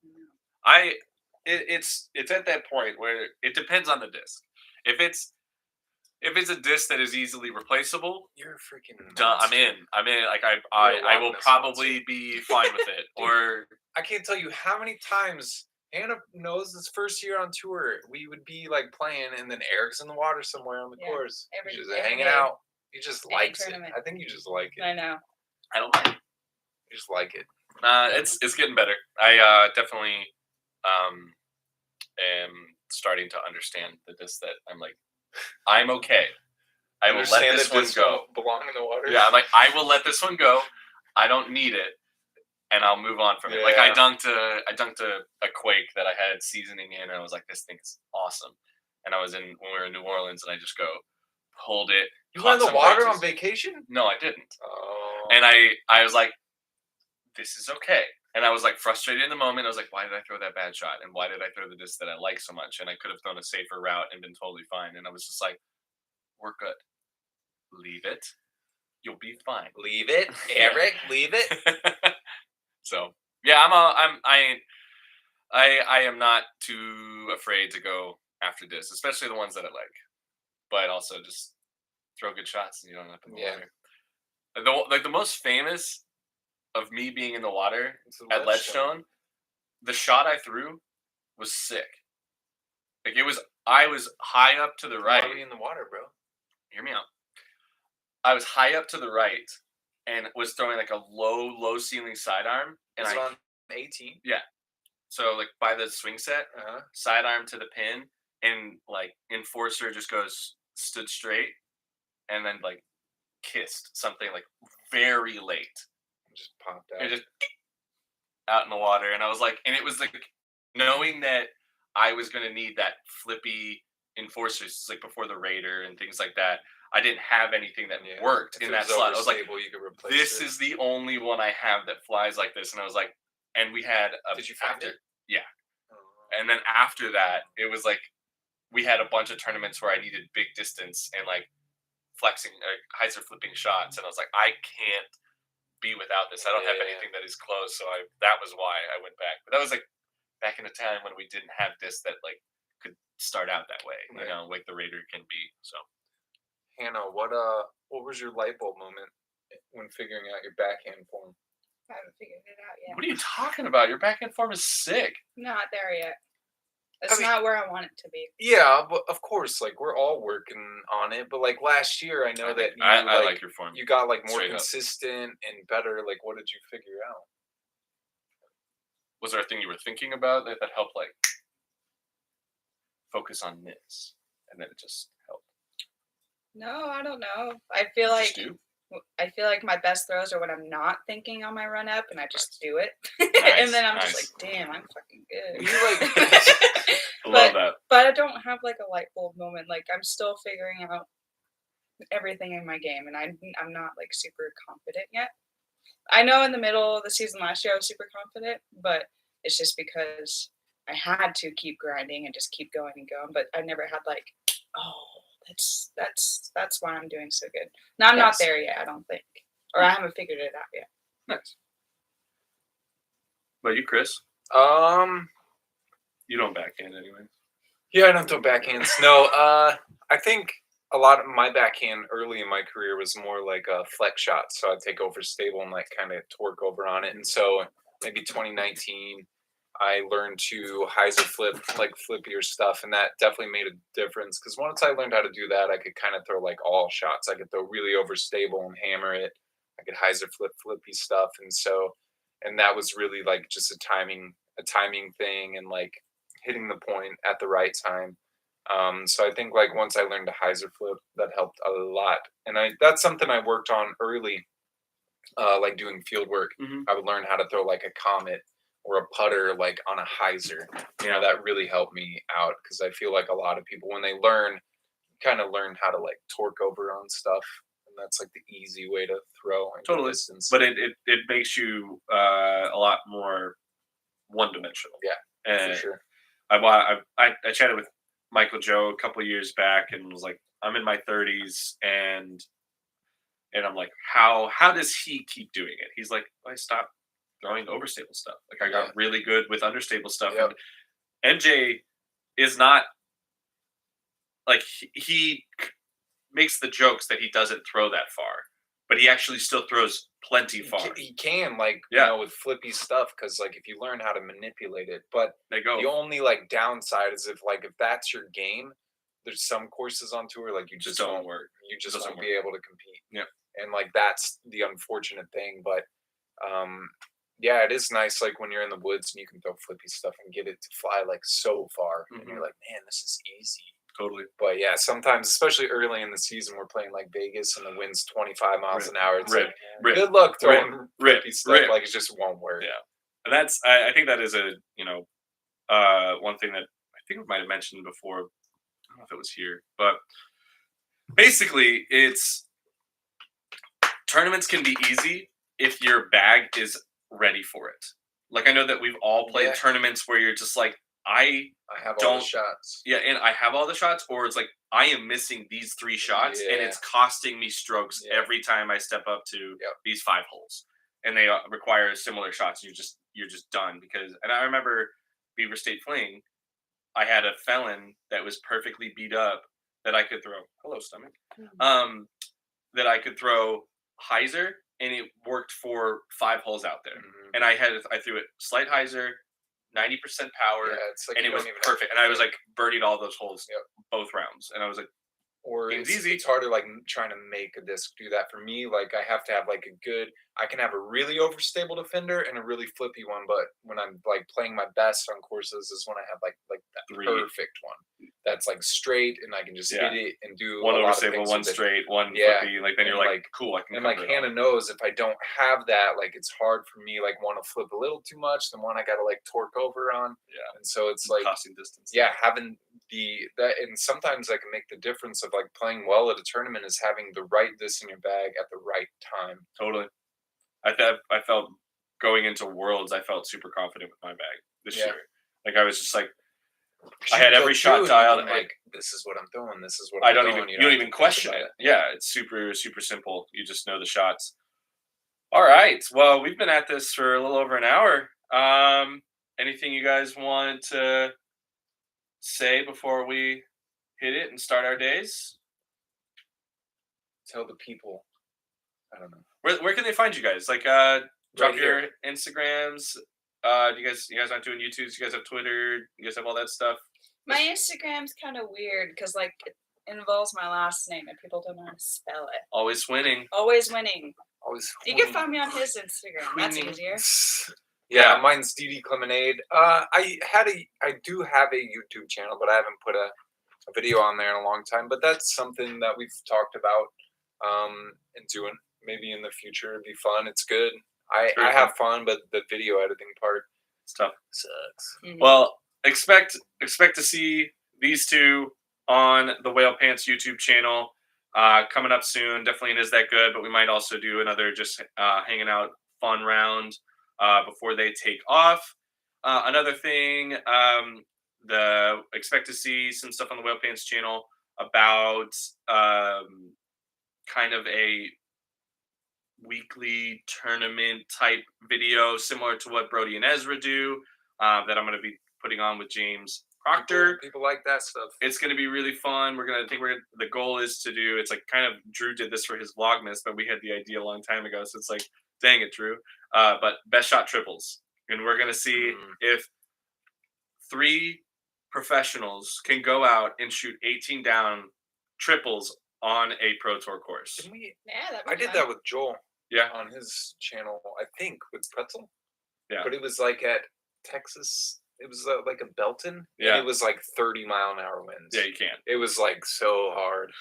It's at that point where it depends on the disc. If it's a disc that is easily replaceable, you're freaking done. I'm in. I will probably be fine with it. Or I can't tell you how many times Hannah knows this first year on tour we would be playing, and then Eric's in the water somewhere on the course. He's just hanging out. He just likes it. I think you just like it. I know. I don't mind. You just like it. It's getting better. I definitely am starting to understand the disc that I'm okay. I will let this one go. Belong in the water. Yeah, I will let this one go. I don't need it, and I'll move on from it. I dunked a Quake that I had seasoning in, and I was like, this thing is awesome. And when we were in New Orleans, and I just pulled it. You went in the water on vacation? No, I didn't. Oh. And I was like, this is okay. And I was frustrated in the moment. I was like, why did I throw that bad shot? And why did I throw the disc that I like so much? And I could have thrown a safer route and been totally fine. And I was just like, we're good. Leave it. You'll be fine. Leave it, Eric. Leave it. So yeah, I am not too afraid to go after discs, especially the ones that I like. But also just throw good shots and you don't have to in the water. The most famous of me being in the water at Ledgestone, the shot I threw was sick. I was high up to the right. Why are we in the water, bro? Hear me out. I was high up to the right and was throwing a low ceiling sidearm. And was it on 18? Yeah. So by the swing set, sidearm to the pin, and enforcer just stood straight, and then kissed something like very late. Just popped out. And just out in the water. And I was like, and it was like knowing that I was going to need that flippy enforcers like before the Raider and things like that. I didn't have anything that worked in that slot. I was like, you could replace this is the only one I have that flies like this. And I was like, and we had a. Did you find it? Yeah. And then after that, it was like, we had a bunch of tournaments where I needed big distance and like flexing, hyzer flipping shots. And I was like, I can't be without this. I don't have anything that is close. So that was why I went back. But that was like back in a time when we didn't have this that like could start out that way, you know, like the Raider can be. So Hannah, what was your light bulb moment when figuring out your backhand form? I haven't figured it out yet. What are you talking about? Your backhand form is sick. Not there yet. It's not where I want it to be. Yeah, but of course, like we're all working on it. But like last year, I know that you I like your form. You got like more consistent and better. Like, what did you figure out? Was there a thing you were thinking about that helped like focus on this, and then it just helped? No, I don't know. I feel like my best throws are when I'm not thinking on my run up and I just do it. And then I'm just like, damn, I'm fucking good. I love that. But I don't have like a light bulb moment. Like I'm still figuring out everything in my game and I'm not like super confident yet. I know in the middle of the season last year I was super confident, but it's just because I had to keep grinding and just keep going and going. But I never had like, oh, that's why I'm doing so good. No, I'm not there yet, I don't think. Or I haven't figured it out yet. Nice. But you, Chris? You don't backhand anyway. Yeah, I don't throw backhands. No, I think a lot of my backhand early in my career was more like a flex shot. So I'd take over stable and like kind of torque over on it. And so maybe 2019, I learned to hyzer flip, like flippier stuff, and that definitely made a difference. Because once I learned how to do that, I could kind of throw like all shots. I could throw really over stable and hammer it. I could hyzer flip flippy stuff, and that was really like just a timing thing, and like hitting the point at the right time. So I think like once I learned to hyzer flip, that helped a lot, and that's something I worked on early, like doing field work. I would learn how to throw like a comet or a putter like on a hyzer. You know, that really helped me out because I feel like a lot of people when they learn how to like torque over on stuff, and that's like the easy way to throw. Totally, distance. But it makes you a lot more one-dimensional. Yeah, and for sure. I chatted with Michael Joe a couple of years back and was like, I'm in my 30s and I'm like, how does he keep doing it? He's like, I stopped throwing overstable stuff. Like I got really good with understable stuff. Yep. And MJ is not like he makes the jokes that he doesn't throw that far, but he actually still throws plenty far. He can like you know with flippy stuff because like if you learn how to manipulate it, but the only like downside is if that's your game. There's some courses on tour like you just won't work. You just won't be able to compete. Yeah, and like that's the unfortunate thing, but. Yeah, it is nice like when you're in the woods and you can throw flippy stuff and get it to fly like so far. And you're like, man, this is easy. Totally. But yeah, sometimes, especially early in the season, we're playing like Vegas and the wind's 25 miles an hour. It's good luck throwing flippy stuff. Like it just won't work. Yeah. And that's, I think that is a, one thing that I think we might have mentioned before. I don't know if it was here, but basically it's tournaments can be easy if your bag is ready for it. Like I know that we've all played tournaments where you're just like, I have all the shots. Yeah, and I have all the shots, or it's like I am missing these 3 shots, and it's costing me strokes every time I step up to these 5 holes, and they require similar shots. You're just done because. And I remember Beaver State Fling, I had a felon that was perfectly beat up that I could throw. Hello, stomach. That I could throw hyzer. And it worked for 5 holes out there. And I threw it slight hyzer, 90% power, and it was perfect. And I was like birdied all those holes both rounds. And I was like, or it's harder like trying to make a disc do that for me. Like I have to have like I can have a really overstable defender and a really flippy one, but when I'm like playing my best on courses is when I have like that perfect one. that's like straight, and I can just hit it and do one a over lot of stable, things one with it. straight, one flippy. Like then you're like, cool, I can. And like Hannah knows, if I don't have that, like it's hard for me. Like want to flip a little too much, then one I gotta like torque over on. Yeah. And so it's like costing distance. Yeah, having that, and sometimes that can make the difference of like playing well at a tournament is having the right this in your bag at the right time. Totally. I felt going into Worlds, I felt super confident with my bag this year. Like I was just like, I had every shot dialed. Like, this is what I'm doing. This is what I I'm don't doing. even. You don't even question it. Yeah, it's super simple. You just know the shots. All right. Well, we've been at this for a little over an hour. Anything you guys want to say before we hit it and start our days? Tell the people. I don't know. Where can they find you guys? Like, drop your Instagrams. Do you guys aren't doing YouTubes? You guys have Twitter? You guys have all that stuff? My Instagram's kind of weird because like it involves my last name and people don't know how to spell it. Always winning. Always winning. Always. You can find me on his Instagram. That's easier. Yeah, mine's DD Clemonade. I do have a YouTube channel, but I haven't put a video on there in a long time. But that's something that we've talked about and doing. Maybe in the future, it'd be fun. It's good. I have fun, but the video editing part, it's tough. Sucks. Mm-hmm. Well, expect to see these two on the Whale Pants YouTube channel coming up soon. Definitely Is That Good, but we might also do another just hanging out fun round before they take off. Another thing, expect to see some stuff on the Whale Pants channel about kind of a weekly tournament type video similar to what Brody and Ezra do that I'm going to be putting on with James Proctor. People like that stuff. It's going to be really fun. The goal is to do, it's like kind of Drew did this for his Vlogmas, but we had the idea a long time ago. So it's like, dang it, Drew. But best shot triples. And we're going to see if 3 professionals can go out and shoot 18 down triples on a Pro Tour course. I did that with Joel. Yeah. On his channel, I think, with Pretzel. Yeah. But it was like at Texas. It was like a Belton. Yeah. And it was like 30-mile-an-hour winds. Yeah, you can't. It was like so hard.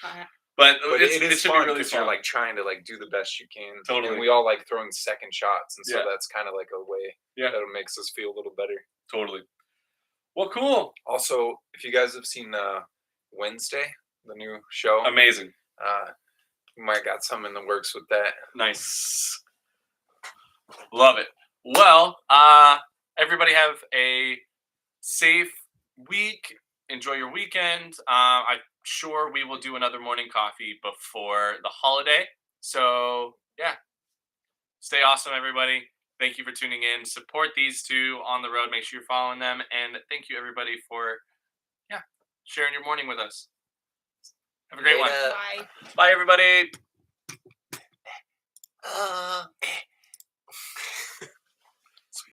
But it should fun be really fun. You're like trying to like do the best you can. Totally. And we all like throwing second shots, and so that's kind of like a way that it makes us feel a little better. Totally. Well, cool. Also, if you guys have seen Wednesday, the new show, amazing. We might got some in the works with that. Nice. Love it. Well, everybody have a safe week. Enjoy your weekend. I'm sure we will do another morning coffee before the holiday. So, yeah. Stay awesome, everybody. Thank you for tuning in. Support these two on the road. Make sure you're following them. And thank you, everybody, for sharing your morning with us. Have a great one. Bye. Bye, everybody.